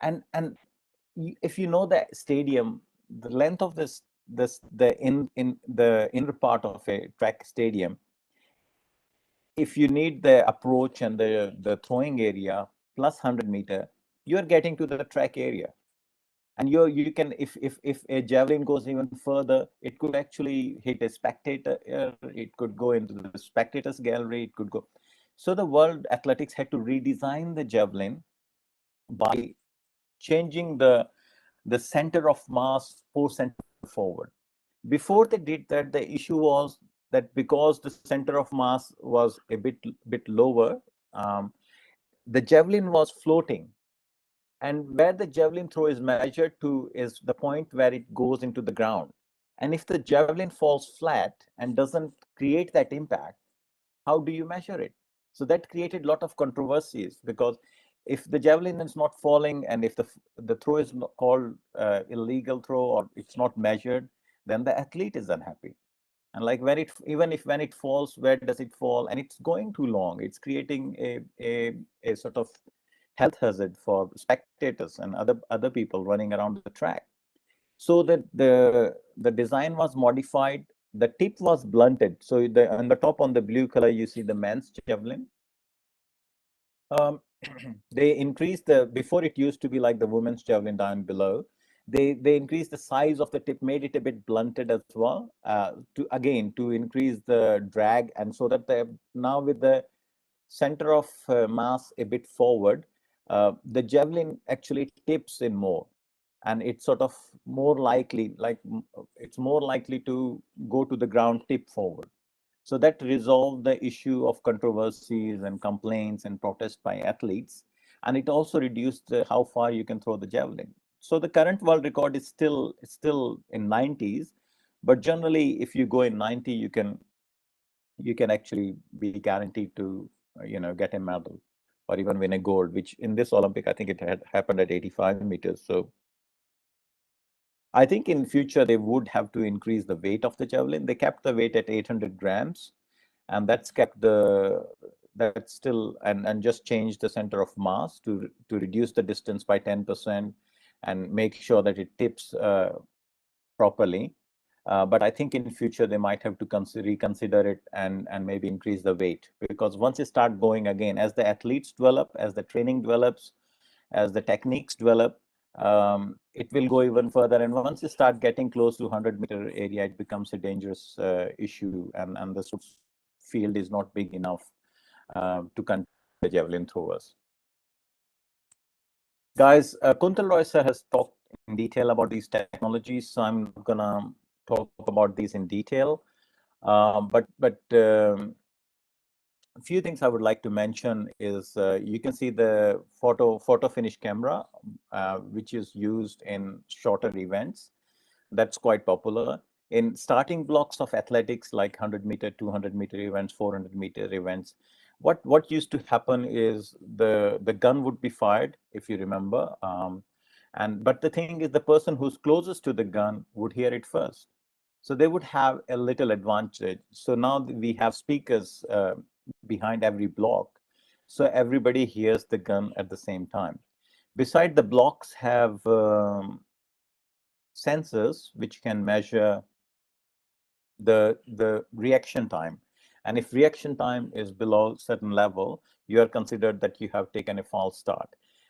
And if you know the stadium, the length of the inner part of a track stadium, if you need the approach and the throwing area plus 100-meter, you're getting to the track area. And you can, if a javelin goes even further, it could actually hit a spectator, it could go into the spectators gallery, it could go. So the World Athletics had to redesign the javelin by changing the center of mass 4 centimeters forward. Before they did that, the issue was that because the center of mass was a bit lower, the javelin was floating. And where the javelin throw is measured to is the point where it goes into the ground. And if the javelin falls flat and doesn't create that impact, how do you measure it? So that created a lot of controversies, because if the javelin is not falling and if the throw is not called illegal throw or it's not measured, then the athlete is unhappy. And like when it falls, where does it fall? And it's going too long. It's creating a sort of health hazard for spectators and other people running around the track. So that the design was modified. The tip was blunted. So on the top, on the blue color, you see the men's javelin. They increased before it used to be like the women's javelin down below. They increased the size of the tip, made it a bit blunted as well, to increase the drag, and so that now with the center of mass a bit forward, the javelin actually tips in more, and it's sort of more likely, it's more likely to go to the ground tip forward. So that resolved the issue of controversies and complaints and protests by athletes. And it also reduced how far you can throw the javelin. So the current world record is still in 90s, but generally if you go in 90, you can actually be guaranteed to get a medal or even win a gold, which in this Olympic, I think it had happened at 85 meters. So I think in future they would have to increase the weight of the javelin. They kept the weight at 800 grams, and that's still, and just changed the center of mass to reduce the distance by 10% and make sure that it tips properly. But I think in future they might have to reconsider it and maybe increase the weight, because once you start going again, as the athletes develop, as the training develops, as the techniques develop, it will go even further. And once you start getting close to 100-meter area, it becomes a dangerous issue, and the field is not big enough to control the javelin throwers. Guys, Kuntal Rai sir has talked in detail about these technologies, so I'm not gonna talk about these in detail. But a few things I would like to mention is you can see the photo finish camera, which is used in shorter events. That's quite popular. In starting blocks of athletics, like 100-meter, 200-meter events, 400-meter events, what used to happen is the gun would be fired, if you remember. But the thing is, the person who's closest to the gun would hear it first. So they would have a little advantage. So now we have speakers behind every block, so everybody hears the gun at the same time. Beside, the blocks have sensors which can measure the reaction time, and if reaction time is below certain level, you are considered that you have taken a false start.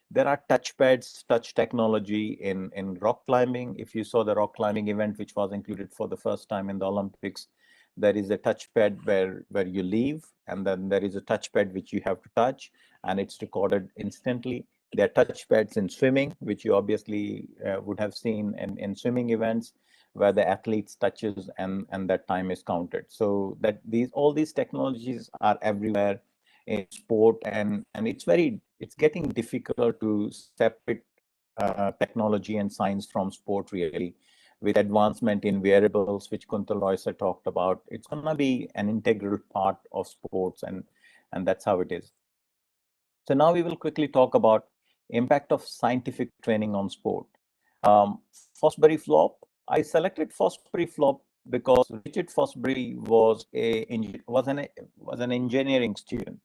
There are touchpads, touch technology in rock climbing. If you saw the rock climbing event, which was included for the first time in the Olympics, there is a touchpad where you leave, and then there is a touchpad which you have to touch, and it's recorded instantly. There are touchpads in swimming, which you obviously would have seen in swimming events, where the athletes touches and that time is counted. So that all these technologies are everywhere in sport, and it's getting difficult to separate technology and science from sport, really. With advancement in wearables, which Kuntal Rai sir talked about, it's going to be an integral part of sports, and that's how it is. So now we will quickly talk about impact of scientific training on sport. Fosbury Flop. I selected Fosbury Flop because Richard Fosbury was an engineering student.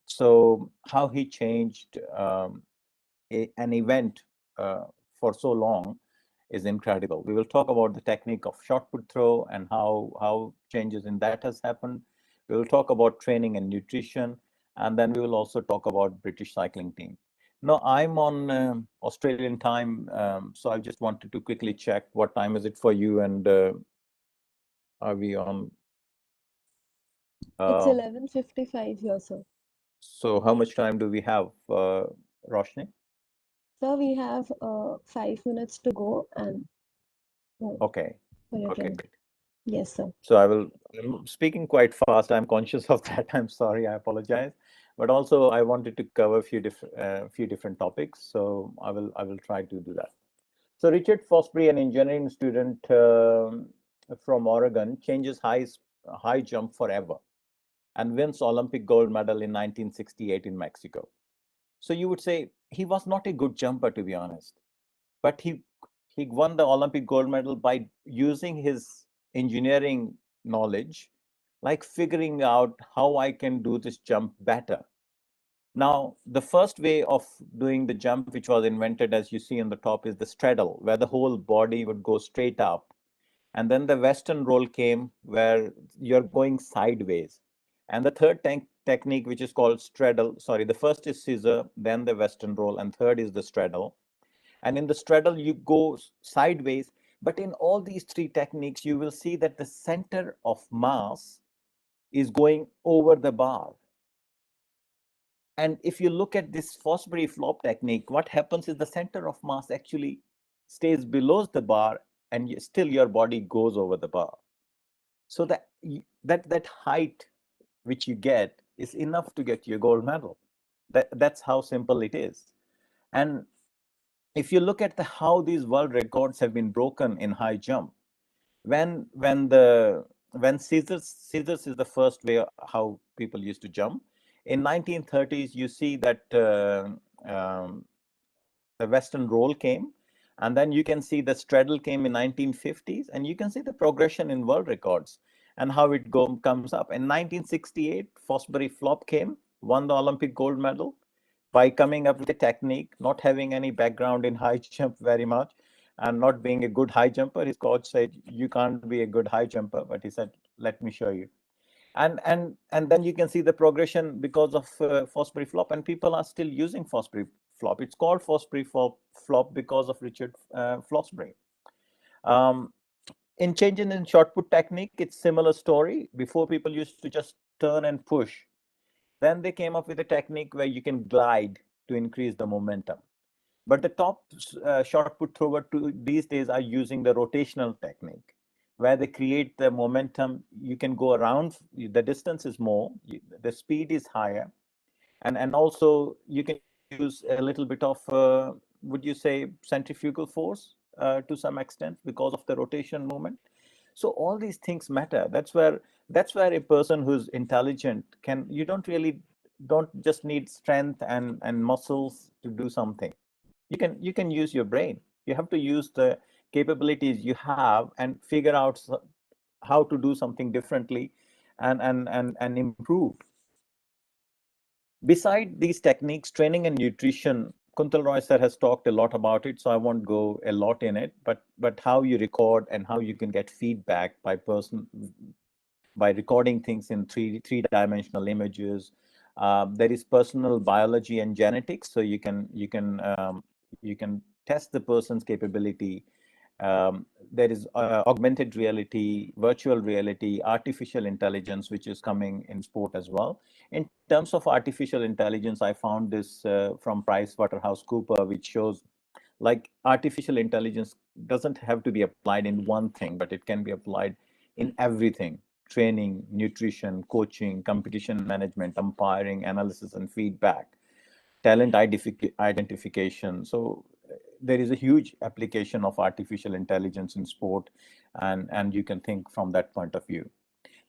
So how he changed an event for so long is incredible. We will talk about the technique of shot put throw and how changes in that has happened. We will talk about training and nutrition, and then we will also talk about British cycling team. Now, I'm on Australian time, so I just wanted to quickly check what time is it for you, and are we on?
It's 11:55 here, sir.
So how much time do we have, Roshni?
Sir, we have 5 minutes to go, and
Okay.
for your
Okay,
turn.
great.
Yes, sir.
So I'm speaking quite fast. I'm conscious of that. I'm sorry. I apologize. But also, I wanted to cover a few different topics. So I will try to do that. So Richard Fosbury, an engineering student from Oregon, changes high jump forever and wins Olympic gold medal in 1968 in Mexico. So you would say he was not a good jumper, to be honest, but he won the Olympic gold medal by using his engineering knowledge, like figuring out how I can do this jump better. Now, the first way of doing the jump, which was invented, as you see on the top, is the straddle, where the whole body would go straight up. And then the Western roll came, where you're going sideways. And the third technique, which is called straddle, sorry, the first is scissor, then the Western roll, and third is the straddle. And in the straddle, you go sideways. But in all these three techniques, you will see that the center of mass is going over the bar. And if you look at this Fosbury flop technique, what happens is the center of mass actually stays below the bar, and still your body goes over the bar. So that height which you get is enough to get you a gold medal. That's how simple it is. And if you look at how these world records have been broken in high jump, when scissors is the first way how people used to jump. In 1930s, you see that the Western roll came, and then you can see the straddle came in 1950s, and you can see the progression in world records and how it comes up. In 1968, Fosbury flop came, won the Olympic gold medal by coming up with a technique, not having any background in high jump very much, and not being a good high jumper. His coach said, "You can't be a good high jumper," but he said, "Let me show you." And then you can see the progression because of Fosbury flop, and people are still using Fosbury flop. It's called Fosbury flop because of Richard Fosbury. In changing in shot put technique, it's similar story. Before, people used to just turn and push. Then they came up with a technique where you can glide to increase the momentum. But the top shot put thrower these days are using the rotational technique, where they create the momentum. You can go around, the distance is more, the speed is higher, and also you can use a little bit of, would you say, centrifugal force to some extent because of the rotation movement. So all these things matter. That's where a person who's intelligent you don't just need strength and muscles to do something. You can use your brain. You have to use the capabilities you have and figure out how to do something differently and improve. Beside these techniques, training and nutrition, Kuntal Rai sir has talked a lot about it, so I won't go a lot in it, but how you record and how you can get feedback by recording things in three-dimensional images. There is personal biology and genetics, so you can test the person's capability. There is augmented reality, virtual reality, artificial intelligence, which is coming in sport as well. In terms of artificial intelligence, I found this from PricewaterhouseCoopers, which shows like artificial intelligence doesn't have to be applied in one thing, but it can be applied in everything: training, nutrition, coaching, competition management, umpiring, analysis and feedback, talent identification. So there is a huge application of artificial intelligence in sport, and you can think from that point of view.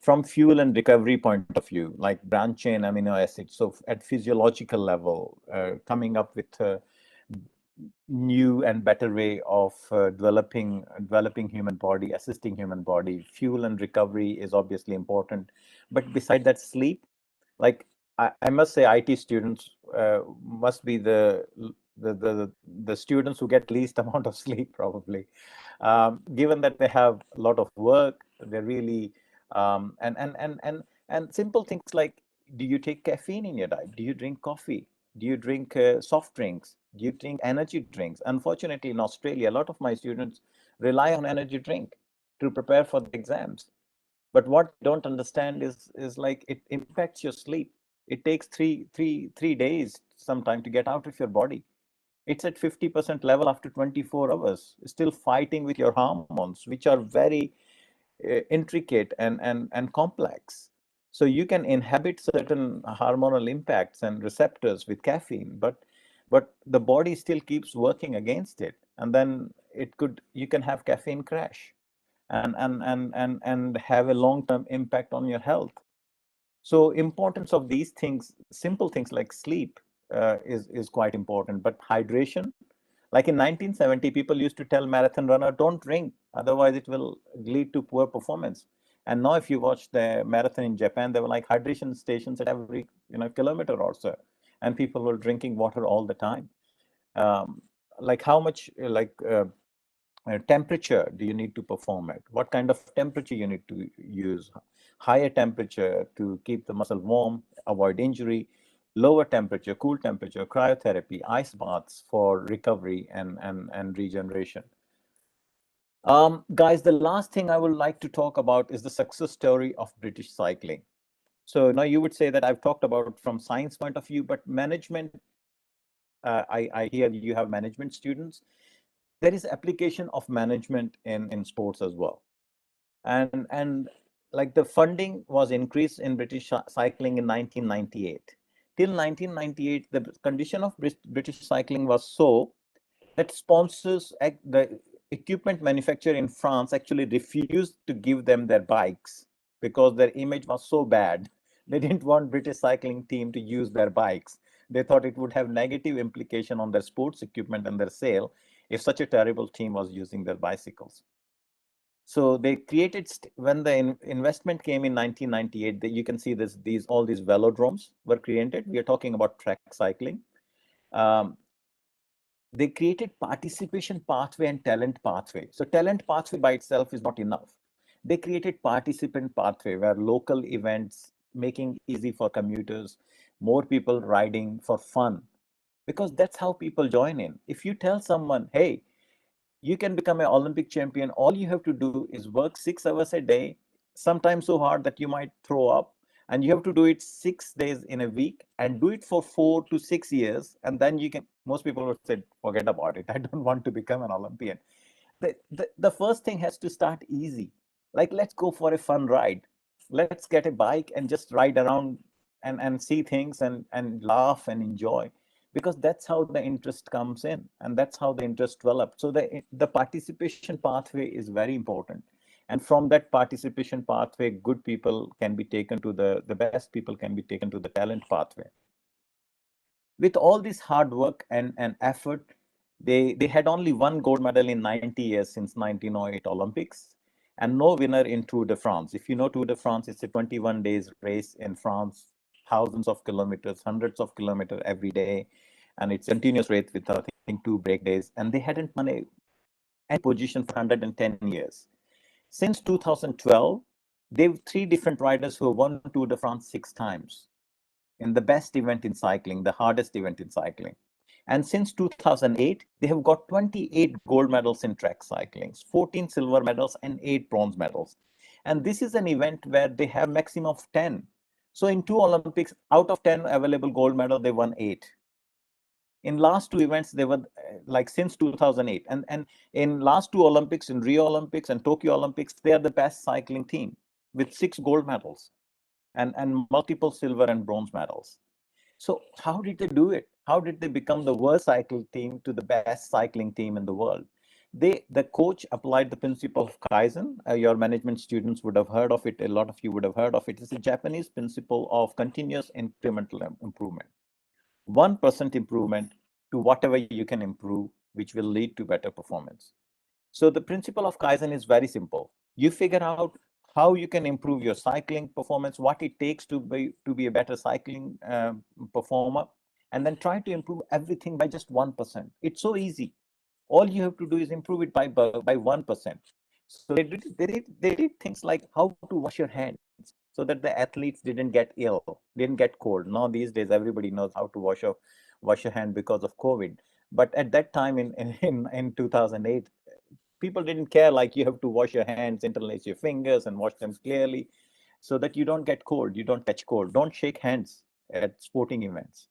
From fuel and recovery point of view, like branch chain amino acids, so at physiological level, coming up with new and better way of developing human body, assisting human body. Fuel and recovery is obviously important, but beside that, sleep. Like I must say, IT students must be the students who get least amount of sleep probably, given that they have a lot of work. They're really and simple things like, do you take caffeine in your diet? Do you drink coffee? Do you drink soft drinks? Do you drink energy drinks? Unfortunately, in Australia, a lot of my students rely on energy drink to prepare for the exams. But what they don't understand is like it impacts your sleep. It takes three days sometime to get out of your body. It's at 50% level after 24 hours, still fighting with your hormones, which are very intricate and complex. So you can inhibit certain hormonal impacts and receptors with caffeine, but the body still keeps working against it. and then you can have caffeine crash and have a long-term impact on your health. So importance of these things, simple things like sleep, is quite important. But hydration, like in 1970, people used to tell marathon runner, don't drink, otherwise it will lead to poor performance. And now if you watch the marathon in Japan, there were like hydration stations at every kilometer or so, and people were drinking water all the time. Like how much temperature do you need to perform at? What kind of temperature you need to use? Higher temperature to keep the muscle warm, avoid injury, lower temperature, cool temperature, cryotherapy, ice baths for recovery and regeneration. Guys, the last thing I would like to talk about is the success story of British cycling. So now you would say that I've talked about from science point of view, but management, I hear you have management students. There is application of management in sports as well. And like the funding was increased in British cycling in 1998. Till 1998, the condition of British cycling was so that sponsors, the equipment manufacturer in France actually refused to give them their bikes because their image was so bad. They didn't want British cycling team to use their bikes. They thought it would have negative implication on their sports equipment and their sale if such a terrible team was using their bicycles. So they created, when the investment came in 1998, you can see all these velodromes were created. We are talking about track cycling. They created participation pathway and talent pathway. So talent pathway by itself is not enough. They created participant pathway where local events, making easy for commuters, more people riding for fun, because that's how people join in. If you tell someone, hey, you can become an Olympic champion, all you have to do is work 6 hours a day, sometimes so hard that you might throw up, and you have to do it 6 days in a week and do it for 4 to 6 years, and then you can, most people would say, forget about it, I don't want to become an Olympian. The first thing has to start easy. Like, let's go for a fun ride. Let's get a bike and just ride around and see things and laugh and enjoy, because that's how the interest comes in and that's how the interest develops. So the participation pathway is very important. And from that participation pathway, good people can be taken to the best people can be taken to the talent pathway. With all this hard work and effort, they had only one gold medal in 90 years since 1908 Olympics, and no winner in Tour de France. If you know Tour de France, it's a 21 days race in France, thousands of kilometers, hundreds of kilometers every day, and it's continuous race with I think 2 break days, and they hadn't won any position for 110 years. Since 2012, they've 3 different riders who have won Tour de France 6 times in the best event in cycling, the hardest event in cycling. And since 2008, they have got 28 gold medals in track cycling, 14 silver medals and 8 bronze medals. And this is an event where they have maximum of 10. So in 2 Olympics, out of 10 available gold medal, they won 8. In last 2 events, they were like since 2008. And in last 2 Olympics, in Rio Olympics and Tokyo Olympics, they are the best cycling team with 6 gold medals and multiple silver and bronze medals. So how did they do it? How did they become the world cycle team to the best cycling team in the world? The coach applied the principle of Kaizen. Your management students would have heard of it. A lot of you would have heard of it. It's a Japanese principle of continuous incremental improvement. 1% improvement to whatever you can improve, which will lead to better performance. So the principle of Kaizen is very simple. You figure out how you can improve your cycling performance, what it takes to be a better cycling performer, and then try to improve everything by just 1%. It's so easy. All you have to do is improve it by 1%. So they did things like how to wash your hands so that the athletes didn't get ill, didn't get cold. Now these days everybody knows how to wash your hand because of COVID. But at that time in 2008, people didn't care, like you have to wash your hands, interlace your fingers and wash them clearly so that you don't get cold, you don't catch cold. Don't shake hands at sporting events.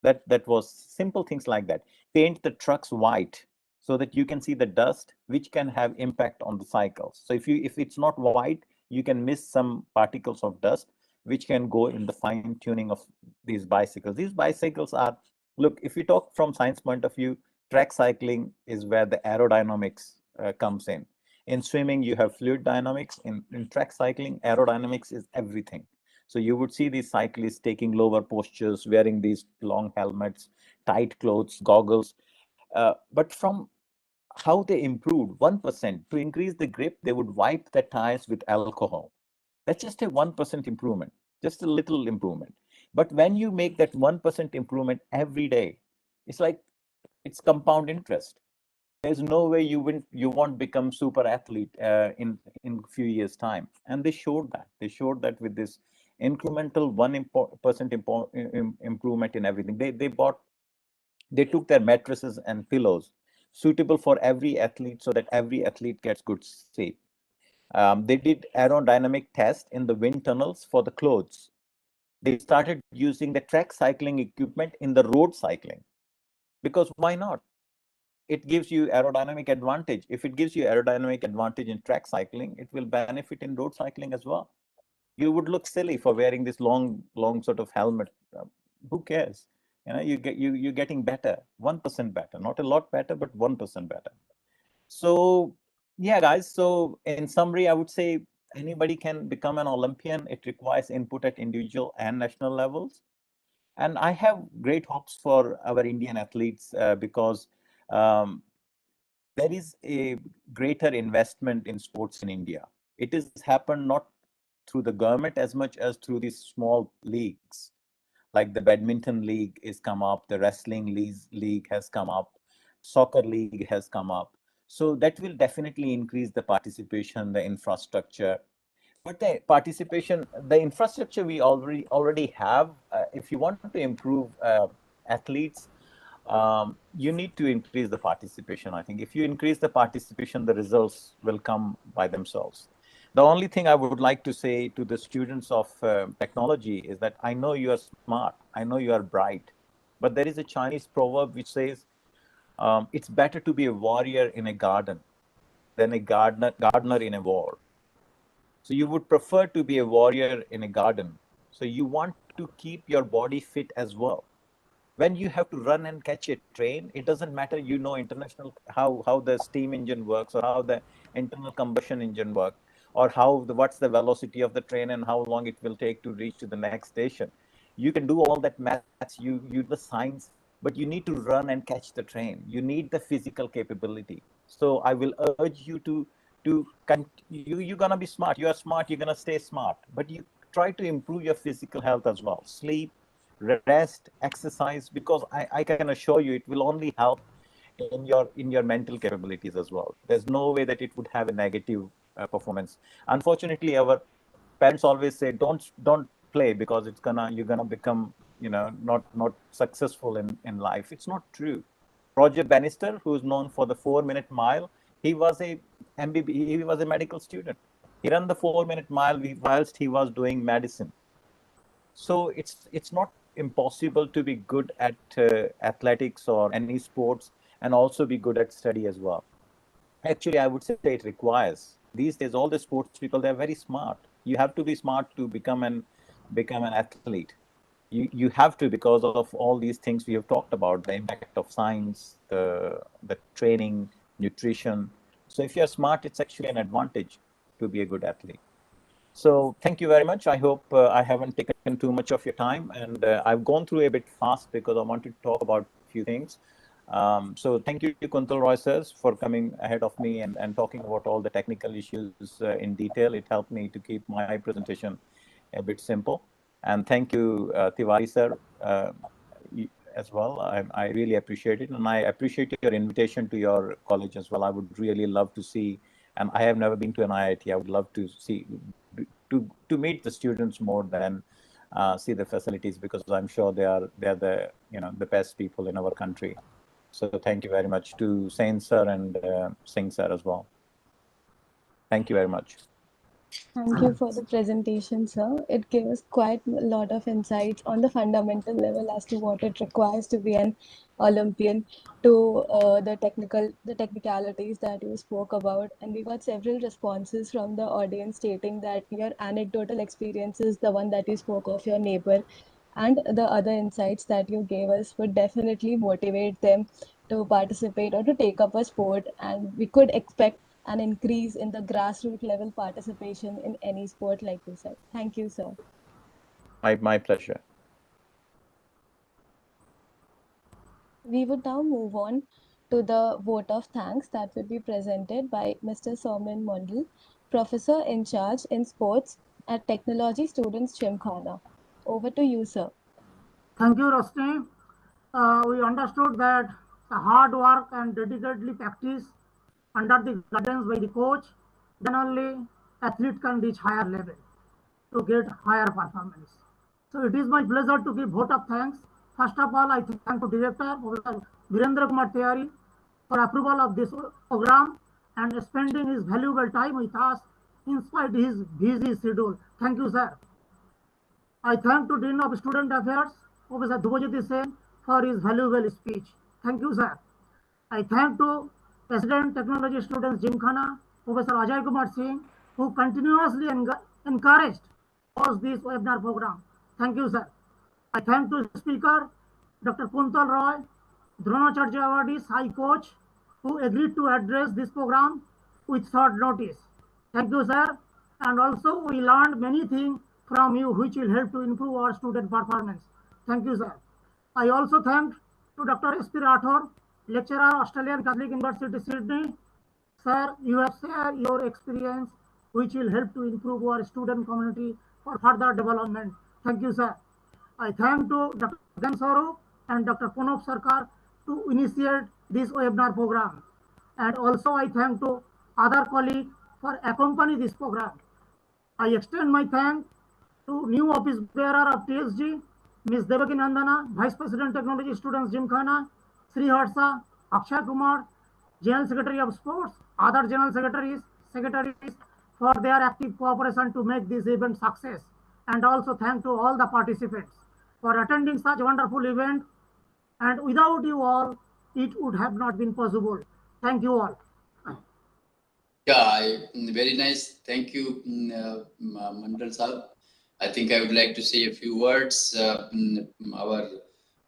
That was simple things like that. Paint the trucks white so that you can see the dust, which can have impact on the cycles. So if it's not white, you can miss some particles of dust which can go in the fine tuning of these bicycles. These bicycles are, look, if we talk from science point of view, Track cycling is where the aerodynamics comes in. In swimming, you have fluid dynamics. In track cycling, aerodynamics is everything. So you would see these cyclists taking lower postures, wearing these long helmets, tight clothes, goggles. But from how they improved 1% to increase the grip, they would wipe their tires with alcohol. That's just a 1% improvement, just a little improvement. But when you make that 1% improvement every day, it's like it's compound interest. There's no way you won't become super athlete in a few years time. And they showed that. They showed that with this incremental 1% improvement in everything. They took their mattresses and pillows suitable for every athlete so that every athlete gets good sleep. They did aerodynamic test in the wind tunnels for the clothes. They started using the track cycling equipment in the road cycling, because why not? It gives you aerodynamic advantage. If it gives you aerodynamic advantage in track cycling, it will benefit in road cycling as well. You would look silly for wearing this long sort of helmet. Who cares? You're getting better, 1% better, not a lot better, but 1% better. So yeah, guys. So in summary, I would say anybody can become an Olympian. It requires input at individual and national levels. And I have great hopes for our Indian athletes because um, there is a greater investment in sports in India. It has happened not through the government as much as through these small leagues, like the badminton league is come up, the wrestling league has come up, soccer league has come up. So that will definitely increase the participation, the infrastructure. But the participation, the infrastructure we already have. If you want to improve athletes, you need to increase the participation. I think if you increase the participation, the results will come by themselves. The only thing I would like to say to the students of technology is that I know you are smart, I know you are bright, but there is a Chinese proverb which says it's better to be a warrior in a garden than a gardener in a war. So you would prefer to be a warrior in a garden. So you want to keep your body fit as well. When you have to run and catch a train, it doesn't matter, international, how the steam engine works, or how the internal combustion engine works, or what's the velocity of the train and how long it will take to reach to the next station. You can do all that maths, you the science, but you need to run and catch the train. You need the physical capability. So I will urge you you're gonna be smart. You are smart, you're gonna stay smart, but you try to improve your physical health as well. Sleep, rest, exercise, because I can assure you it will only help in your mental capabilities as well. There's no way that it would have a negative performance. Unfortunately, our parents always say don't play because you're gonna become not successful in life. It's not true. Roger Bannister, who's known for the 4-minute mile, he was a he was a medical student. He ran the 4-minute mile whilst he was doing medicine. So it's not impossible to be good at athletics or any sports and also be good at study as well. Actually, I would say it requires. These days, all the sports people, they're very smart. You have to be smart to become an athlete. You have to, because of all these things we have talked about, the impact of science, the training, nutrition. So if you're smart, it's actually an advantage to be a good athlete. So thank you very much. I hope I haven't taken too much of your time, and I've gone through a bit fast because I wanted to talk about a few things. So thank you, Kuntal Rai sirs, for coming ahead of me and talking about all the technical issues in detail. It helped me to keep my presentation a bit simple. And thank you, Tiwari sir, as well. I really appreciate it. And I appreciate your invitation to your college as well. I would really love to see, and I have never been to an IIT. I would love to see, to meet the students more than see the facilities, because I'm sure they're the the best people in our country. So thank you very much to Sain sir and Singh sir as well. Thank you very much.
Thank you for the presentation, sir. It gave us quite a lot of insights on the fundamental level as to what it requires to be an Olympian, to the technicalities that you spoke about, and we got several responses from the audience stating that your anecdotal experiences, the one that you spoke of your neighbor, and the other insights that you gave us would definitely motivate them to participate or to take up a sport, and we could expect an increase in the grassroots level participation in any sport, like you said. Thank you, sir.
My pleasure.
We would now move on to the vote of thanks that will be presented by Mr. Somin Mondal, Professor in charge in sports at Technology Students Gymkhana. Over to you, sir.
Thank you, Roshni. We understood that the hard work and dedicatedly practice under the guidance by the coach, then only athlete can reach higher level to get higher performance. So it is my pleasure to give vote of thanks. First of all, I thank to Director Professor Virendra Kumar Tiwari for approval of this program and spending his valuable time with us in spite his busy schedule. Thank you, sir. I thank to Dean of Student Affairs, Professor Dhubajyoti Sen, for his valuable speech. Thank you, sir. I thank to President Technology Students Gymkhana, Professor Ajay Kumar Singh, who continuously encouraged us this webinar program. Thank you, sir. I thank to Speaker Dr. Kuntal Rai, Dronacharya Awardee, Sai Coach, who agreed to address this program with short notice. Thank you, sir. And also, we learned many things from you which will help to improve our student performance. Thank you, sir. I also thank to Dr. S.P. Rathore, lecturer, Australian Catholic University, Sydney. Sir, you have shared your experience which will help to improve our student community for further development. Thank you, sir. I thank to Dr. Gan Saurabh and Dr. Punab Sarkar to initiate this webinar program. And also I thank to other colleagues for accompanying this program. I extend my thanks to new office bearer of TSG, Ms. Devaki Nandana, Vice President Technology Students Gymkhana, Sri Harsha, Akshay Kumar, General Secretary of Sports, other General Secretaries for their active cooperation to make this event success. And also thank to all the participants for attending such wonderful event. And without you all, it would have not been possible. Thank you all.
Yeah, very nice. Thank you, Mandal Sahab. I think I would like to say a few words. Our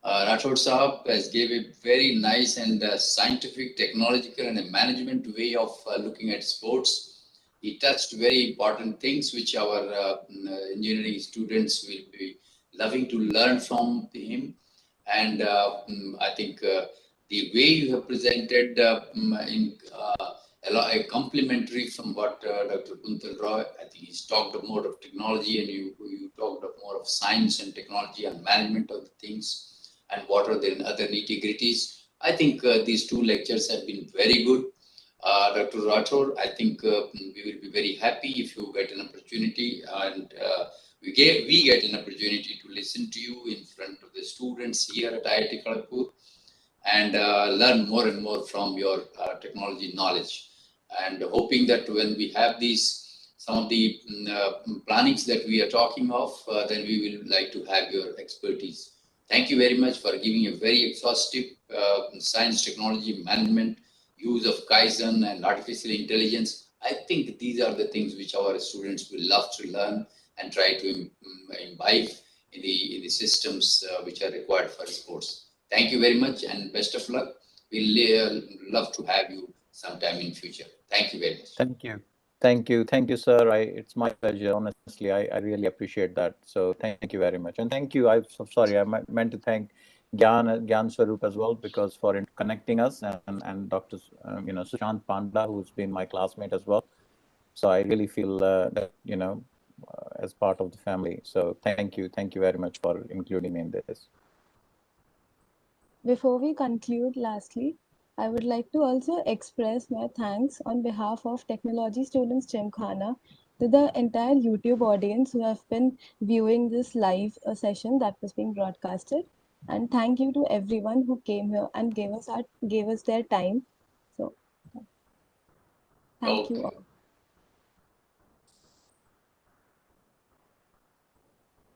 Rathod Sahab has gave a very nice and scientific, technological, and a management way of looking at sports. He touched very important things which our engineering students will be loving to learn from him. And I think the way you have presented a complimentary from what Dr. Kuntal Rai, I think he's talked more of technology, and you talked more of science and technology and management of the things, and what are the other nitty-gritties. I think these two lectures have been very good. Dr. Rathore, I think we will be very happy if you get an opportunity, and we get an opportunity to listen to you in front of the students here at IIT Kharagpur, and learn more and more from your technology knowledge. And hoping that when we have some of the plannings that we are talking of, then we will like to have your expertise. Thank you very much for giving a very exhaustive science, technology, management, use of Kaizen and artificial intelligence. I think these are the things which our students will love to learn and try to imbibe in the systems which are required for sports. Thank you very much and best of luck. We'll love to have you sometime in future. Thank you very much.
Thank you, sir. It's my pleasure. Honestly, I really appreciate that. So thank you very much, and thank you. I'm so sorry. I meant to thank Gyan Swarup as well, because for connecting us, and Dr. Sushant Panda, who's been my classmate as well. So I really feel that as part of the family. So thank you very much for including me in this.
Before we conclude, lastly, I would like to also express my thanks on behalf of Technology Students Gymkhana to the entire YouTube audience who have been viewing this live session that was being broadcasted. And thank you to everyone who came here and gave us their time. So thank you all.